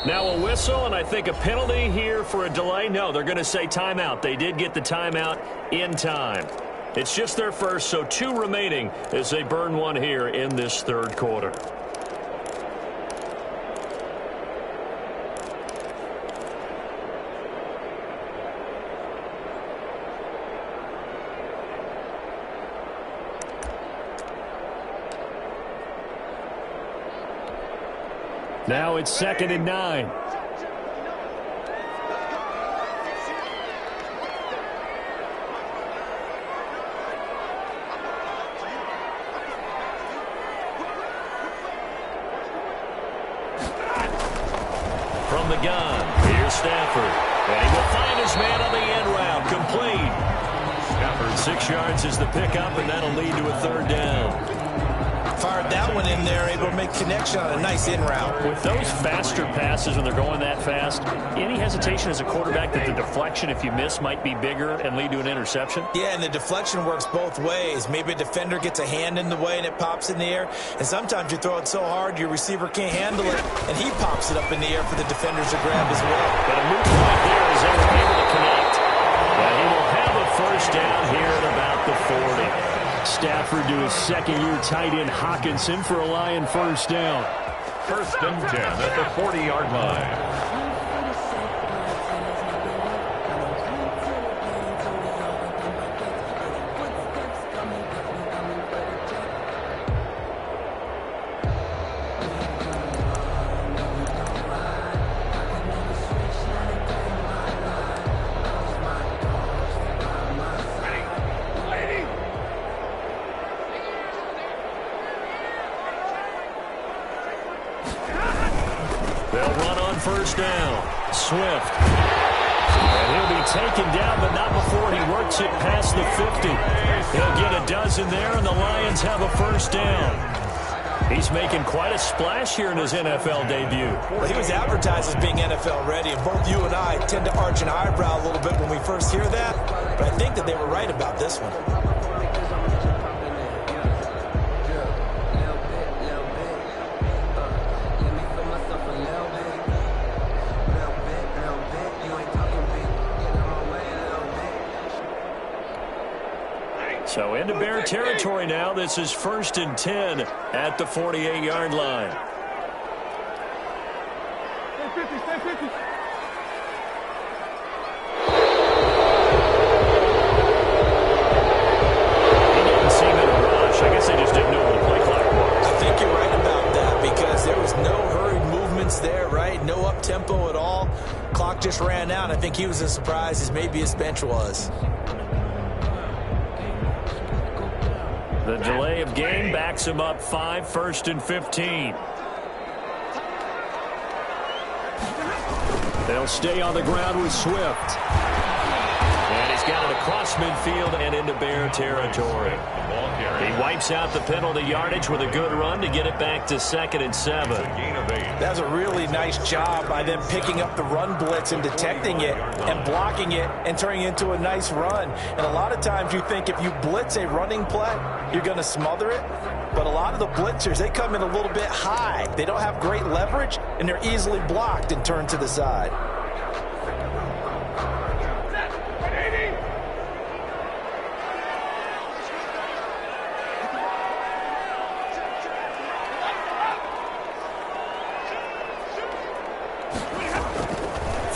Now a whistle, and I think a penalty here for a delay. No, they're going to say timeout. They did get the timeout in time. It's just their first, so 2 remaining as they burn one here in this third quarter. Now it's 2nd and 9. From the gun, here's Stafford. And he will find his man on the end 6 yards is the pickup, and that'll lead to a 3rd down. Fired that one in there, able to make connection on a nice in route. With those faster passes when they're going that fast, any hesitation as a quarterback that the deflection, if you miss, might be bigger and lead to an interception? Yeah, and the deflection works both ways. Maybe a defender gets a hand in the way and it pops in the air, and sometimes you throw it so hard your receiver can't handle it, and he pops it up in the air for the defenders to grab as well. But a move point there as they were able to connect. And he will have a 1st down here at about the 40. Stafford to his 2nd-year tight end Hawkinson for a Lion 1st down. 1st and 10 at the 40-yard line. They'll run on 1st down. Swift. And he'll be taken down, but not before he works it past the 50. He'll get a dozen there, and the Lions have a 1st down. He's making quite a splash here in his NFL debut. Well, he was advertised as being NFL ready, and both you and I tend to arch an eyebrow a little bit when we first hear that, but I think that they were right about this one. So into Bear territory now. This is 1st and 10 at the 48-yard line. He didn't seem in a rush. I guess they just didn't know where the play clock was. I think you're right about that because there was no hurried movements there, right? No up-tempo at all. Clock just ran out. I think he was as surprised as maybe his bench was. The delay of game backs him up 5, 1st and 15. They'll stay on the ground with Swift. And he's got it across midfield and into Bear territory. He wipes out the penalty yardage with a good run to get it back to 2nd and 7. That's a really nice job by them picking up the run blitz and detecting it and blocking it and turning it into a nice run. And a lot of times you think if you blitz a running play, you're going to smother it. But a lot of the blitzers, they come in a little bit high. They don't have great leverage, and they're easily blocked and turned to the side.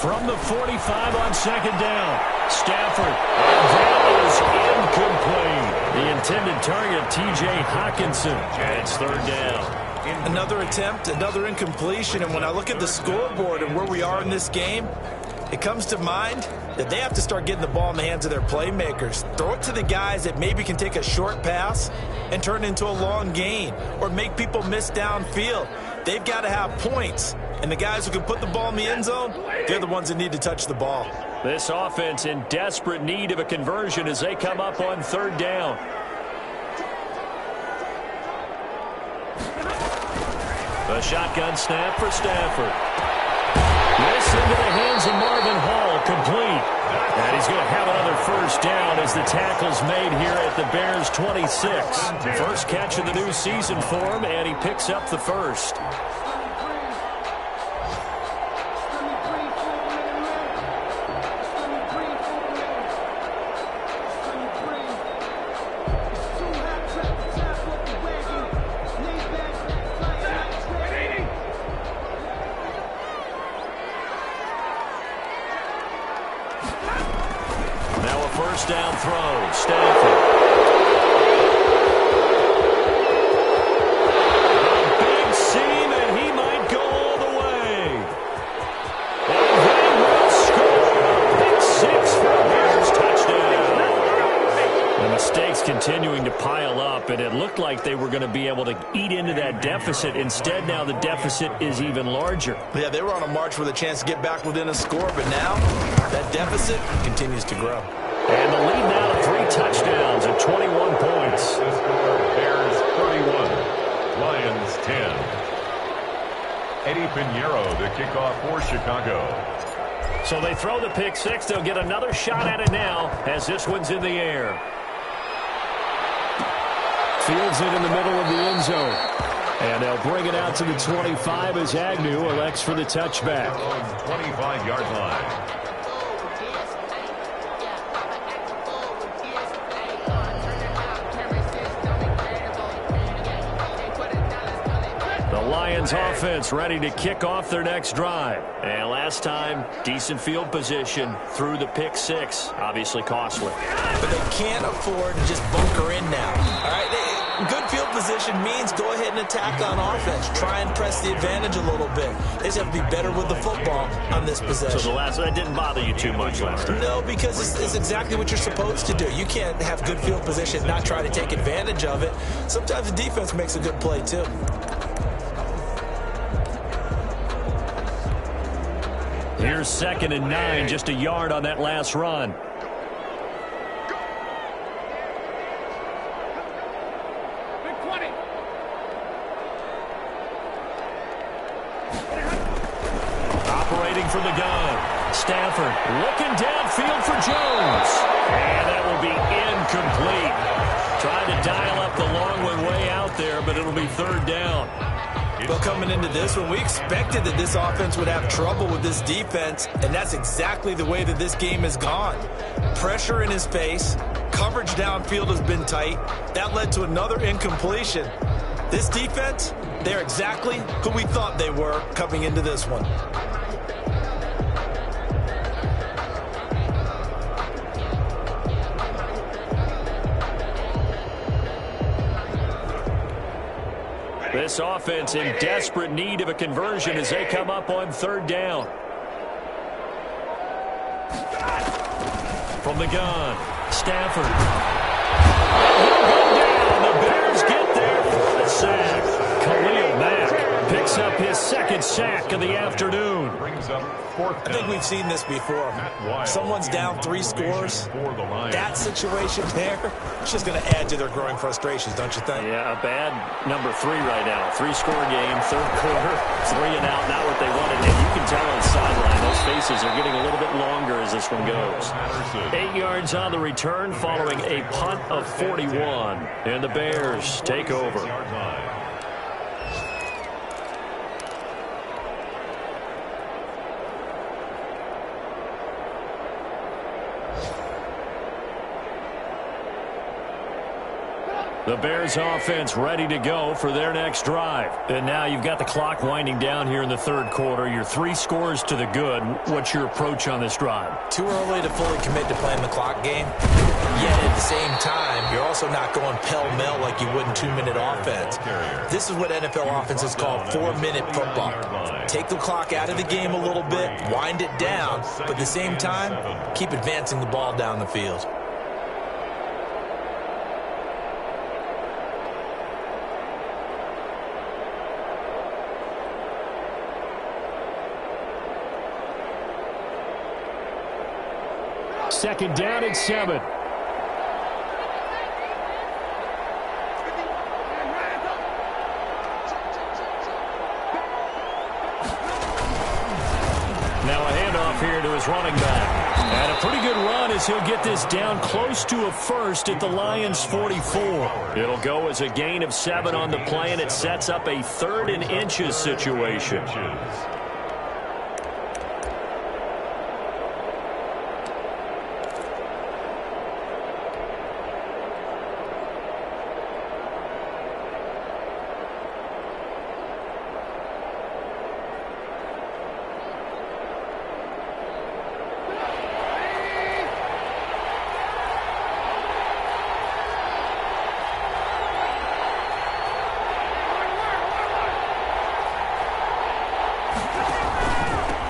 From the 45 on 2nd down, Stafford, and that is incomplete. The intended target, T.J. Hawkinson, and it's 3rd down. Another attempt, another incompletion, and when I look at the scoreboard and where we are in this game, it comes to mind that they have to start getting the ball in the hands of their playmakers. Throw it to the guys that maybe can take a short pass and turn it into a long gain or make people miss downfield. They've got to have points. And the guys who can put the ball in the end zone, they're the ones that need to touch the ball. This offense in desperate need of a conversion as they come up on 3rd down. A shotgun snap for Stafford. This into the hands of Marvin Hall, complete. And he's going to have another 1st down as the tackle's made here at the Bears' 26. First catch of the new season for him, and he picks up the 1st. Now a 1st down throw. Stafford. A big seam, and he might go all the way. And they will score. Pick 6 for a Bears touchdown. The mistakes continuing to pile up, and it looked like they were going to be able to eat into that deficit. Instead, now the deficit is even larger. Yeah, they were on a march with a chance to get back within a score, but now that deficit continues to grow. And the lead now to 3 touchdowns and 21 points. The score, Bears 31, Lions 10. Eddie Pinheiro to kick off for Chicago. So they throw the pick six. They'll get another shot at it now as this one's in the air. Fields it in the middle of the end zone. And they'll bring it out to the 25 as Agnew elects for the touchback. 25-yard line. Lions offense ready to kick off their next drive. And last time, decent field position through the pick six. Obviously costly. But they can't afford to just bunker in now. All right, good field position means go ahead and attack on offense. Try and press the advantage a little bit. They just have to be better with the football on this possession. So that didn't bother you too much last time? No, because it's exactly what you're supposed to do. You can't have good field position and not try to take advantage of it. Sometimes the defense makes a good play, too. Here's 2nd and 9, just a yard on that last run. Operating from the gun. Stafford looking downfield for Jones. And that will be incomplete. Trying to dial up the long one way out there, but it'll be 3rd down. Well, coming into this one, we expected that this offense would have trouble with this defense, and that's exactly the way that this game has gone. Pressure in his face, coverage downfield has been tight. That led to another incompletion. This defense, they're exactly who we thought they were coming into this one. This offense in desperate need of a conversion as they come up on 3rd down. From the gun, Stafford. Down. The Bears get there for the sack. Khalil Mack picks up his 2nd sack of the afternoon. I think we've seen this before. Someone's down 3 scores. That situation there, it's just going to add to their growing frustrations, don't you think? Yeah, a bad number 3 right now. 3-score game, 3rd quarter, 3 and out, not what they wanted. And you can tell on the sideline, those faces are getting a little bit longer as this one goes. 8 yards on the return following a punt of 41. And the Bears take over. The Bears offense ready to go for their next drive. And now you've got the clock winding down here in the 3rd quarter. You're 3 scores to the good. What's your approach on this drive? Too early to fully commit to playing the clock game. Yet at the same time, you're also not going pell-mell like you would in 2-minute offense. This is what NFL offenses call 4-minute football. Take the clock out of the game a little bit, wind it down, but at the same time, keep advancing the ball down the field. Second down and 7. Now a handoff here to his running back. And a pretty good run as he'll get this down close to a first at the Lions' 44. It'll go as a gain of 7 on the play, and it sets up a 3rd and inches situation.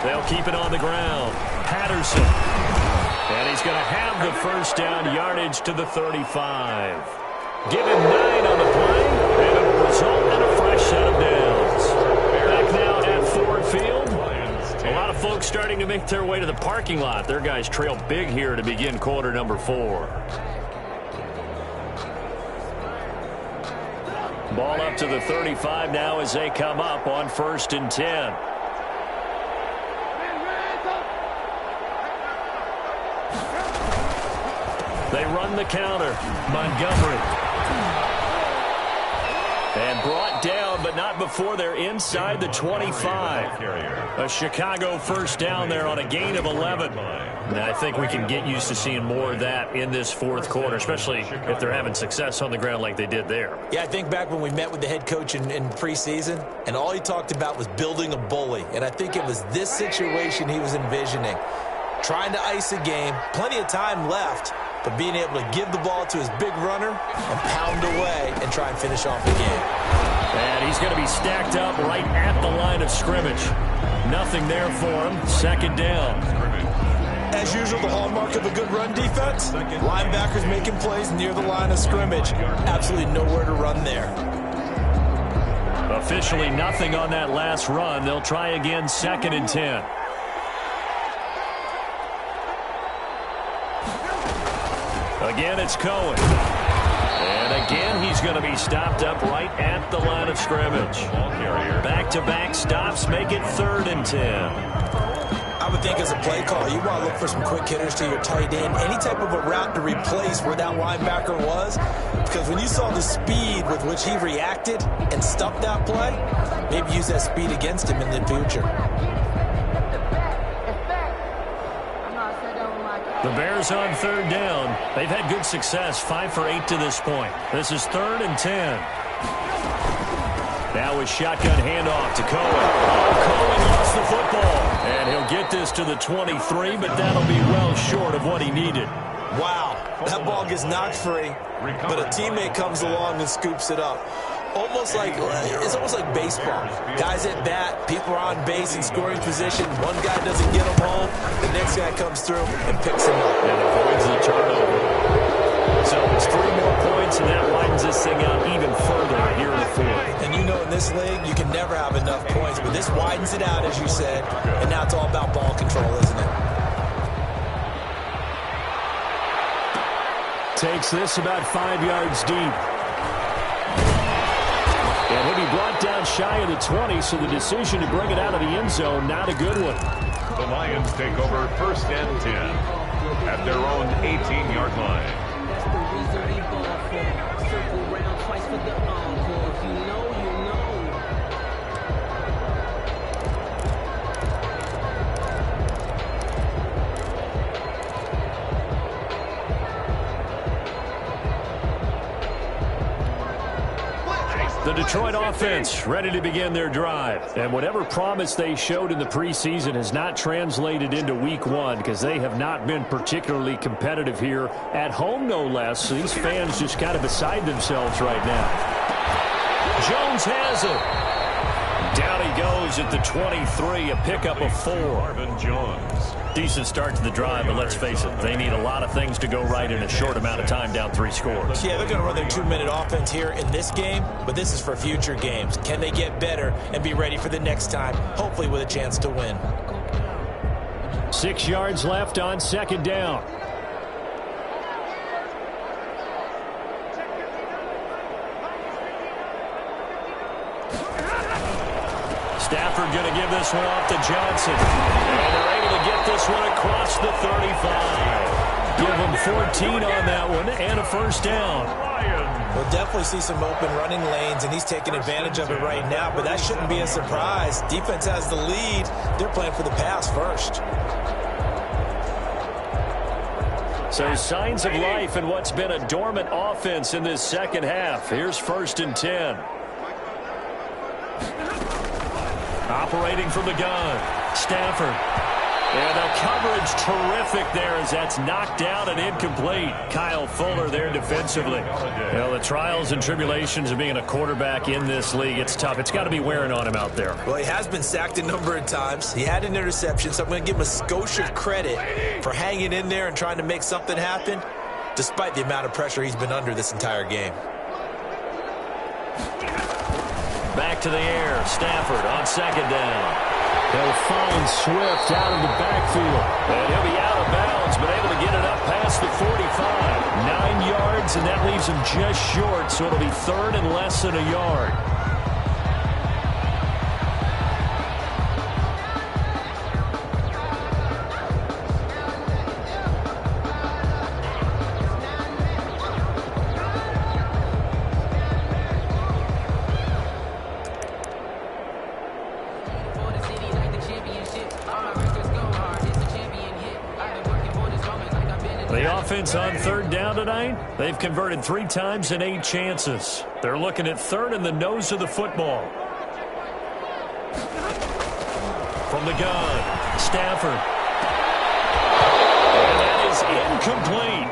They'll keep it on the ground. Patterson. And he's going to have the 1st down, yardage to the 35. Give him 9 on the play, and it will result in a fresh set of downs. Back now at Ford Field. A lot of folks starting to make their way to the parking lot. Their guys trail big here to begin quarter number 4. Ball up to the 35 now as they come up on 1st and 10. They run the counter. Montgomery. And brought down, but not before they're inside the 25. A Chicago first down there on a gain of 11. And I think we can get used to seeing more of that in this fourth quarter, especially if they're having success on the ground like they did there. Yeah, I think back when we met with the head coach in preseason, and all he talked about was building a bully. And I think it was this situation he was envisioning. Trying to ice a game, plenty of time left, but being able to give the ball to his big runner and pound away and try and finish off the game. And he's going to be stacked up right at the line of scrimmage. Nothing there for him. 2nd down. As usual, the hallmark of a good run defense, linebackers making plays near the line of scrimmage. Absolutely nowhere to run there. Officially nothing on that last run. They'll try again 2nd and 10. Again, it's Cohen. And again, he's going to be stopped up right at the line of scrimmage. Back-to-back stops make it 3rd and 10. I would think as a play call, you want to look for some quick hitters to your tight end. Any type of a route to replace where that linebacker was. Because when you saw the speed with which he reacted and stuffed that play, maybe use that speed against him in the future. The Bears on 3rd down. They've had good success, 5 for 8 to this point. This is 3rd and 10. Now with shotgun handoff to Cohen. Oh, Cohen lost the football. And he'll get this to the 23, but that'll be well short of what he needed. Wow, that ball gets knocked free, but a teammate comes along and scoops it up. It's almost like baseball. Guys at bat, people are on base in scoring position. One guy doesn't get them home. The next guy comes through and picks him up. And avoids the turnover. So it's 3 more points, and that widens this thing out even further here in the 4th. And you know in this league, you can never have enough points, but this widens it out, as you said. And now it's all about ball control, isn't it? Takes this about 5 yards deep. And he'll be brought down shy of the 20, so the decision to bring it out of the end zone, not a good one. The Lions take over 1st and 10 at their own 18-yard line. That's the reason we ball for. Circle round twice for the encore. If you know, you know. The Detroit offense ready to begin their drive. And whatever promise they showed in the preseason has not translated into week 1 because they have not been particularly competitive here at home, no less. So these fans just kind of beside themselves right now. Jones has it. Down he goes at the 23, a pickup of 4. Marvin Jones. Decent start to the drive, but let's face it, they need a lot of things to go right in a short amount of time, down 3 scores. Yeah, they're going to run their 2-minute offense here in this game, but this is for future games. Can they get better and be ready for the next time, hopefully with a chance to win? 6 yards left on 2nd down. Stafford going to give this one off to Johnson. And they're able to get this one across the 35. Give them 14 on that one and a first down. We'll definitely see some open running lanes, and he's taking advantage of it right now, but that shouldn't be a surprise. Defense has the lead. They're playing for the pass first. So signs of life in what's been a dormant offense in this second half. Here's 1st and 10. Operating from the gun, Stafford. And the coverage terrific there as that's knocked down and incomplete. Kyle Fuller there defensively. Well, the trials and tribulations of being a quarterback in this league, it's tough. It's got to be wearing on him out there. Well, he has been sacked a number of times. He had an interception, so I'm going to give him a skosh of credit for hanging in there and trying to make something happen, despite the amount of pressure he's been under this entire game. Back to the air. Stafford on 2nd down. They'll find Swift out of the backfield. And he'll be out of bounds, but able to get it up past the 45. 9 yards, and that leaves him just short, so it'll be third and less than a yard. The offense on third down tonight, they've converted 3 times in 8 chances. They're looking at third in the nose of the football. From the gun, Stafford. And that is incomplete.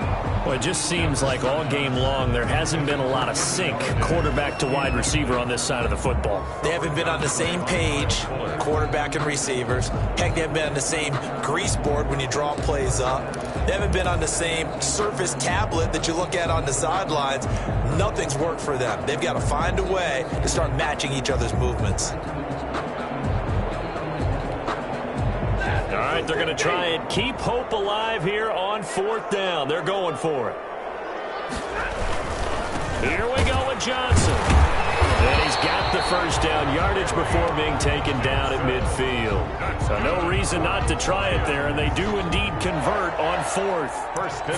Well, it just seems like all game long there hasn't been a lot of sync quarterback to wide receiver on this side of the football. They haven't been on the same page, quarterback and receivers. Heck, they haven't been on the same grease board when you draw plays up. They haven't been on the same Surface tablet that you look at on the sidelines. Nothing's worked for them. They've got to find a way to start matching each other's movements. All right, they're going to try and keep hope alive here on fourth down. They're going for it. Here we go with Johnson. And he's got the first down yardage before being taken down at midfield. So no reason not to try it there, and they do indeed convert on fourth.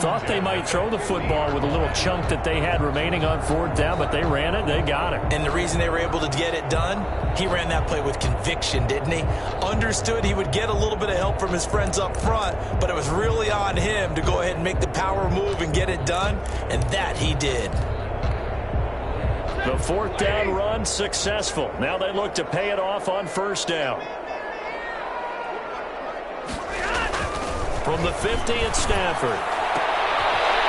Thought they might throw the football with a little chunk that they had remaining on fourth down, but they ran it, they got it. And the reason they were able to get it done, he ran that play with conviction, didn't he? Understood he would get a little bit of help from his friends up front, but it was really on him to go ahead and make the power move and get it done, and that he did. The fourth down run successful. Now they look to pay it off on first down. From the 50 at Stafford.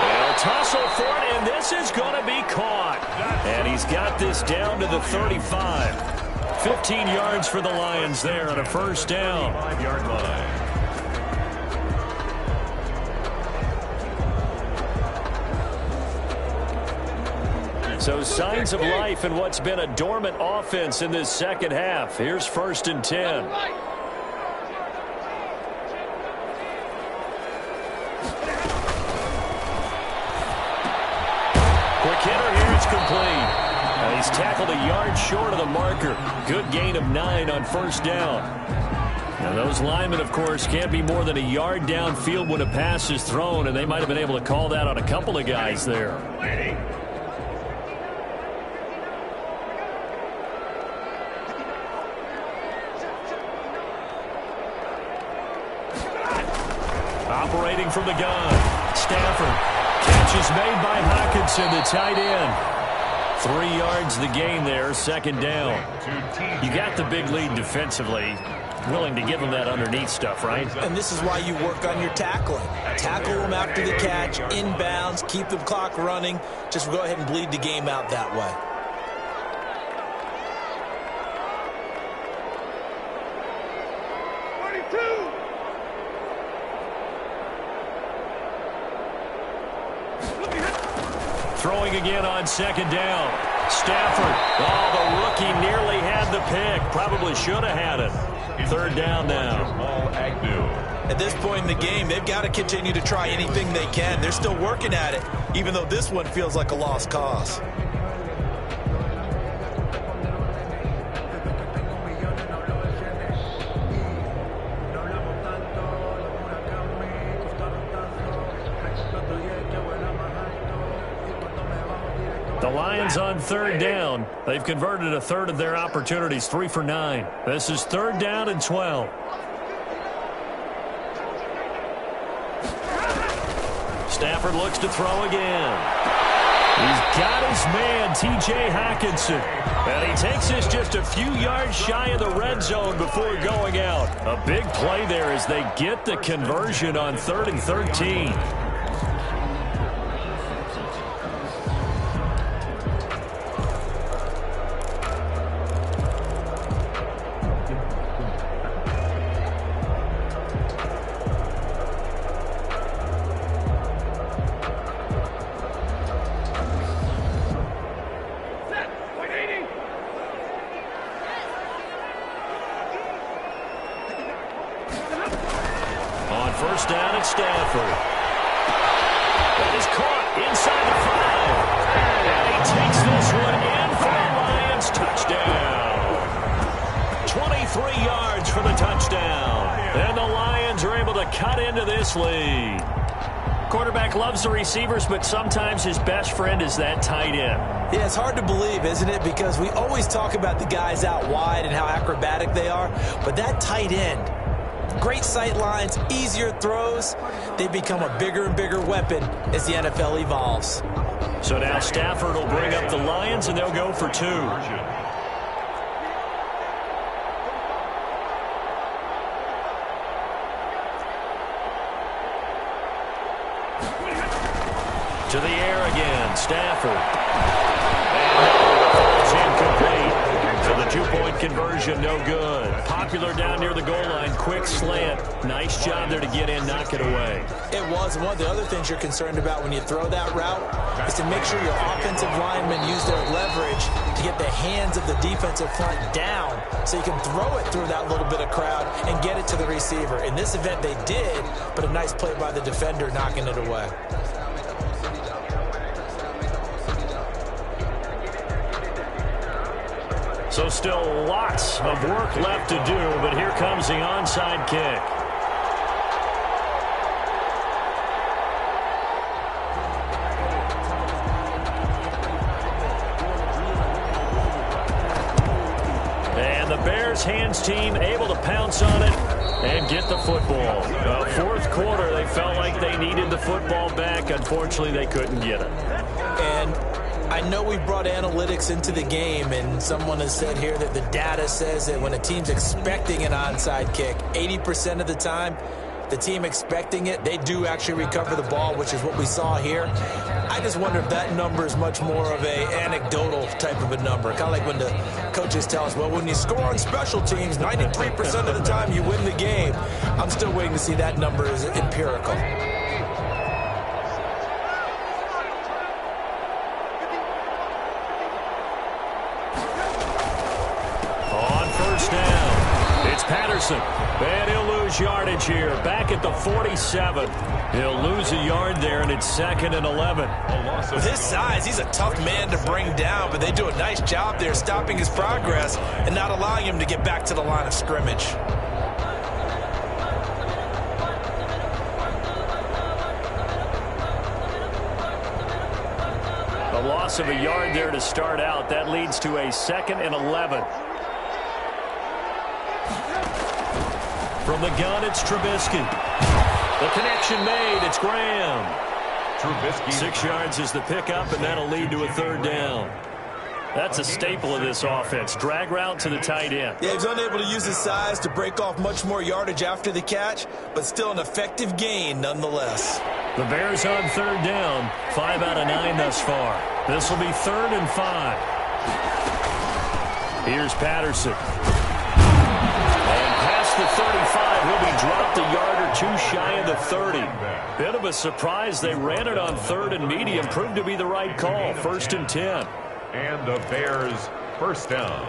They'll tussle for it, and this is going to be caught. And he's got this down to the 35. 15 yards for the Lions there on a first down. 5-yard line. So signs of life in what's been a dormant offense in this second half. Here's first and 10. Quick hitter here, it's complete. And he's tackled a yard short of the marker. Good gain of 9 on first down. Now those linemen, of course, can't be more than a yard downfield when a pass is thrown, and they might have been able to call that on a couple of guys there. Operating from the gun, Stafford. Catch is made by Hockenson, the tight end. 3 yards the gain there, second down. You got the big lead defensively. Willing to give them that underneath stuff, right? And this is why you work on your tackling. Tackle them after the catch, inbounds, keep the clock running. Just go ahead and bleed the game out that way. Throwing again on second down. Stafford. Oh, the rookie nearly had the pick. Probably should have had it. Third down now. At this point in the game, they've got to continue to try anything they can. They're still working at it, even though this one feels like a lost cause. The Lions on third down. They've converted a third of their opportunities, 3 for 9. This is third down and 12. Stafford looks to throw again. He's got his man, T.J. Hockenson. And he takes this just a few yards shy of the red zone before going out. A big play there as they get the conversion on 3rd and 13. first down at Stanford. That is caught inside the 5. And he takes this one in for the Lions. Touchdown. 23 yards for the touchdown. And the Lions are able to cut into this lead. Quarterback loves the receivers, but sometimes his best friend is that tight end. Yeah, it's hard to believe, isn't it? Because we always talk about the guys out wide and how acrobatic they are. But that tight end, great sight lines, easier throws, they become a bigger and bigger weapon as the NFL evolves. So now Stafford will bring up the Lions, and they'll go for 2. To the air again, Stafford. And it's incomplete. So the 2-point conversion, no good. Popular down near the goal line, quick slant. Nice job there to get in, knock it away. It was. One of the other things you're concerned about when you throw that route is to make sure your offensive linemen use their leverage to get the hands of the defensive front down so you can throw it through that little bit of crowd and get it to the receiver. In this event, they did, but a nice play by the defender knocking it away. So still lots of work left to do, but here comes the onside kick. And the Bears hands team able to pounce on it and get the football. Fourth quarter, they felt like they needed the football back. Unfortunately, they couldn't get it. And I know we brought analytics into the game, and someone has said here that the data says that when a team's expecting an onside kick, 80% of the time, the team expecting it, they do actually recover the ball, which is what we saw here. I just wonder if that number is much more of a anecdotal type of a number. Kind of like when the coaches tell us, well, when you score on special teams, 93% of the time you win the game. I'm still waiting to see that number is empirical. Patterson, and he'll lose yardage here. Back at the 47. He'll lose a yard there, and it's 2nd and 11. With his size, he's a tough man to bring down, but they do a nice job there stopping his progress and not allowing him to get back to the line of scrimmage. A loss of a yard there to start out. That leads to a 2nd and 11. From the gun, it's Trubisky. The connection made. It's Graham. Trubisky. 6 yards is the pickup, and that'll lead to a 3rd down. That's a staple of this offense. Drag route to the tight end. Yeah, he's unable to use his size to break off much more yardage after the catch, but still an effective gain nonetheless. The Bears on 3rd down. 5 out of 9 thus far. This will be 3rd and 5. Here's Patterson. The 35 will be dropped a yard or 2 shy of the 30. Bit of a surprise. They ran it on 3rd and medium. Proved to be the right call. 1st and 10. And the Bears first down.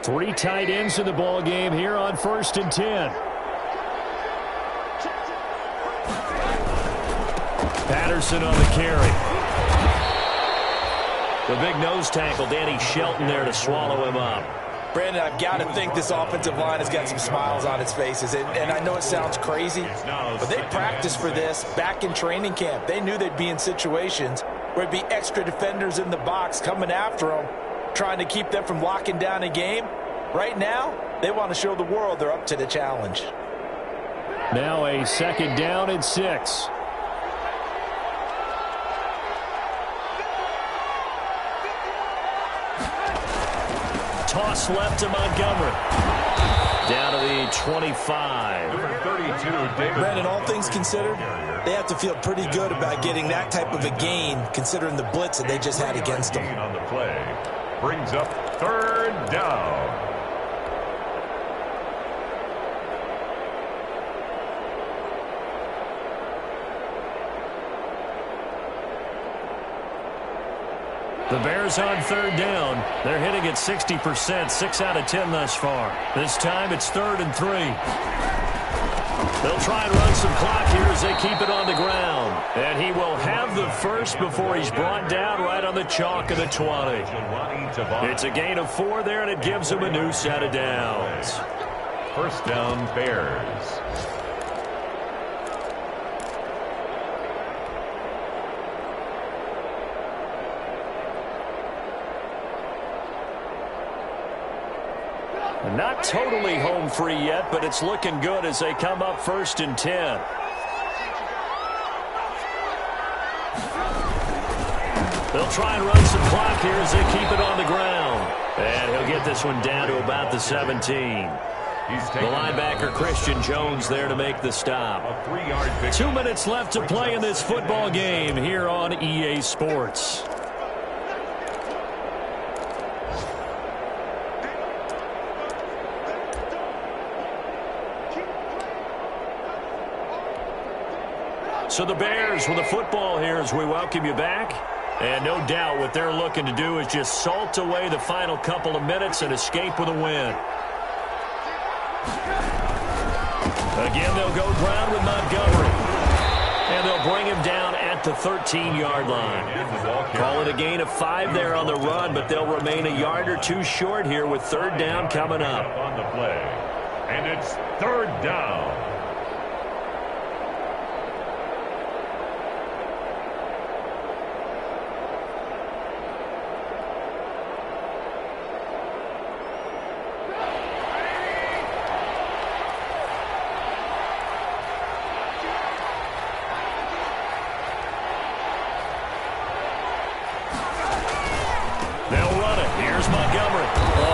Three tight ends in the ball game here on 1st and 10. Patterson on the carry. The big nose tackle, Danny Shelton, there to swallow him up. Brandon, I've got to think this offensive line has got some smiles on its faces. And I know it sounds crazy, but they practiced for this back in training camp. They knew they'd be in situations where it'd be extra defenders in the box coming after them, trying to keep them from locking down a game. Right now, they want to show the world they're up to the challenge. Now a 2nd down and 6. Toss left to Montgomery. Down to the 25. Number 32, David. Brandon, all things considered, they have to feel pretty good about getting that type of a gain, considering the blitz that they just had against them. On the play. Brings up 3rd down. The Bears on third down. They're hitting at 60%, 6 out of 10 thus far. This time it's 3rd and 3. They'll try and run some clock here as they keep it on the ground. And he will have the first before he's brought down right on the chalk of the 20. It's a gain of 4 there, and it gives him a new set of downs. First down, Bears. Not totally home free yet, but it's looking good as they come up 1st and 10. They'll try and run some clock here as they keep it on the ground. And he'll get this one down to about the 17. The linebacker, Christian Jones, there to make the stop. 2 minutes left to play in this football game here on EA Sports. So the Bears with the football here as we welcome you back. And no doubt what they're looking to do is just salt away the final couple of minutes and escape with a win. Again, they'll go ground with Montgomery. And they'll bring him down at the 13-yard line. Call it a gain of 5 there on the run, but they'll remain a yard or 2 short here with 3rd down coming up. On the play. And it's 3rd down.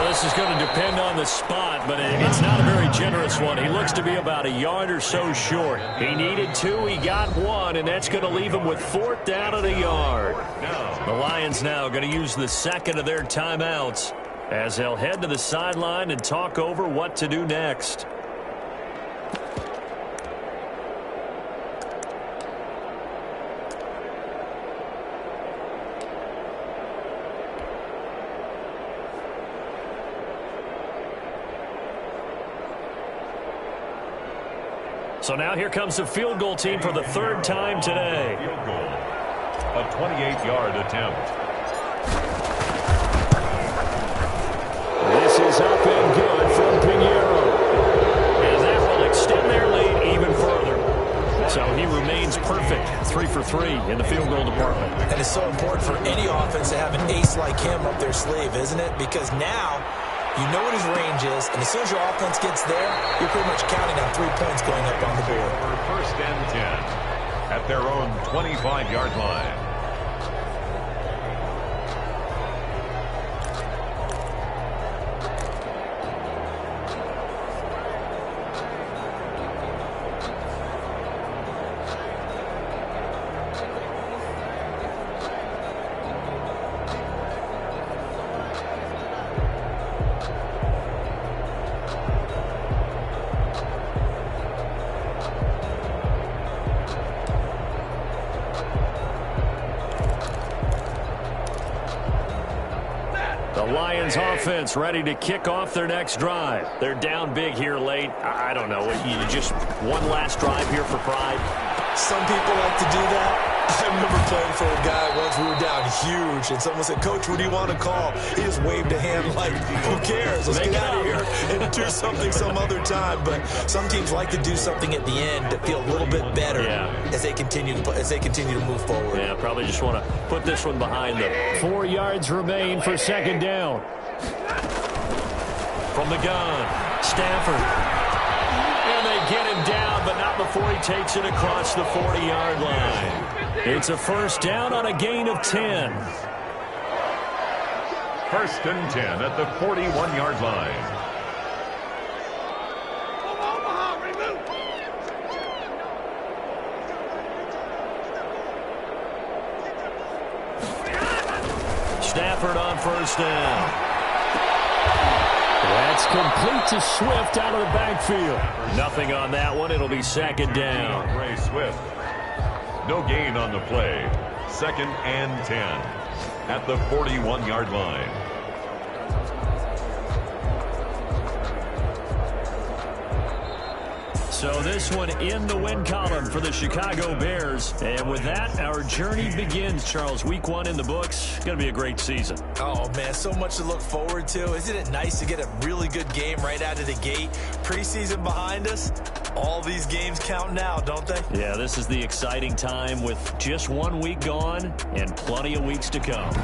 This is going to depend on the spot, but it's not a very generous one. He looks to be about a yard or so short. He needed 2, he got 1, and that's going to leave him with 4th down and a yard. The Lions now going to use the second of their timeouts as they'll head to the sideline and talk over what to do next. So now here comes the field goal team for the 3rd time today. Field goal. A 28-yard attempt. This is up and good from Pinheiro. And that will extend their lead even further. So he remains perfect, 3 for 3 in the field goal department. And it's so important for any offense to have an ace like him up their sleeve, isn't it? Because now you know what his range is, and as soon as your offense gets there, you're pretty much counting on 3 points going up on the board. For 1st and 10 at their own 25-yard line. Lions offense ready to kick off their next drive. They're down big here late. I don't know. You just one last drive here for pride. Some people like to do that. I remember playing for a guy once. We were down huge, and someone said, "Coach, what do you want to call?" He just waved a hand like, "Who cares? Let's get out of here and do something some other time." But some teams like to do something at the end to feel a little bit better as they continue to move forward. Yeah, probably just want to put this one behind them. 4 yards remain for 2nd down. From the gun, Stafford. And they get him down, but not before he takes it across the 40-yard line. It's a 1st down on a gain of 10. 1st and 10 at the 41-yard line. Stafford on 1st down. That's complete to Swift out of the backfield. Nothing on that one. It'll be 2nd down. Ray Swift. No gain on the play. 2nd and 10. at the 41-yard line. So this one in the win column for the Chicago Bears. And with that, our journey begins, Charles. Week 1 in the books. Going to be a great season. Oh, man, so much to look forward to. Isn't it nice to get a really good game right out of the gate? Preseason behind us. All these games count now, don't they? Yeah, this is the exciting time with just 1 week gone and plenty of weeks to come.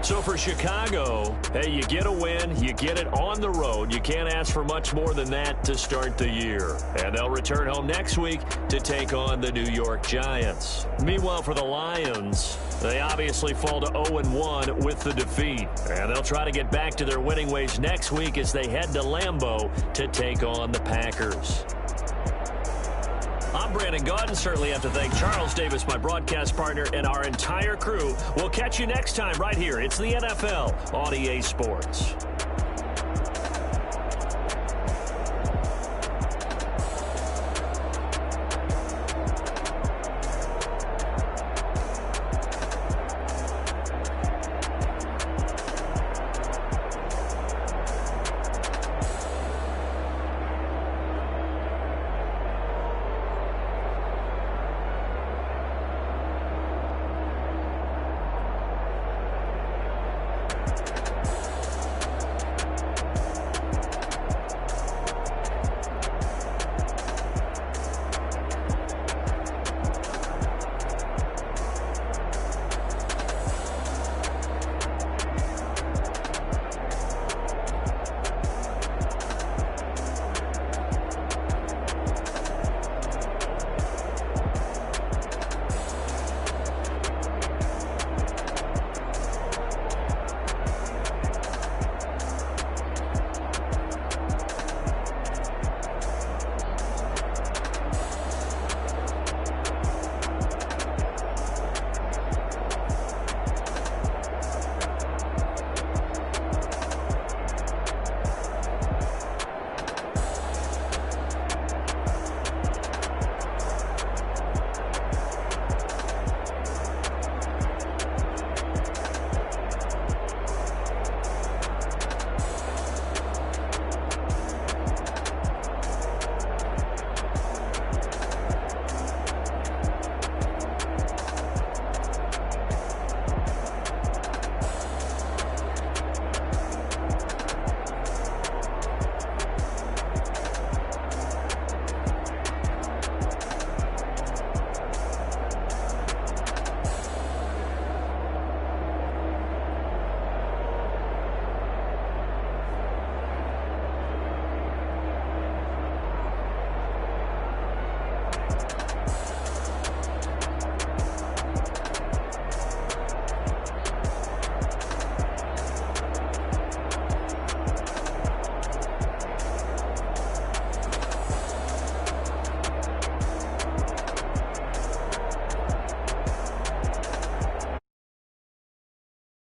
So for Chicago, hey, you get a win, you get it on the road. You can't ask for much more than that to start the year. And they'll return home next week to take on the New York Giants. Meanwhile, for the Lions, they obviously fall to 0-1 with the defeat. And they'll try to get back to their winning ways next week as they head to Lambeau to take on the Packers. I'm Brandon Gaudin. Certainly have to thank Charles Davis, my broadcast partner, and our entire crew. We'll catch you next time right here. It's the NFL on EA Sports.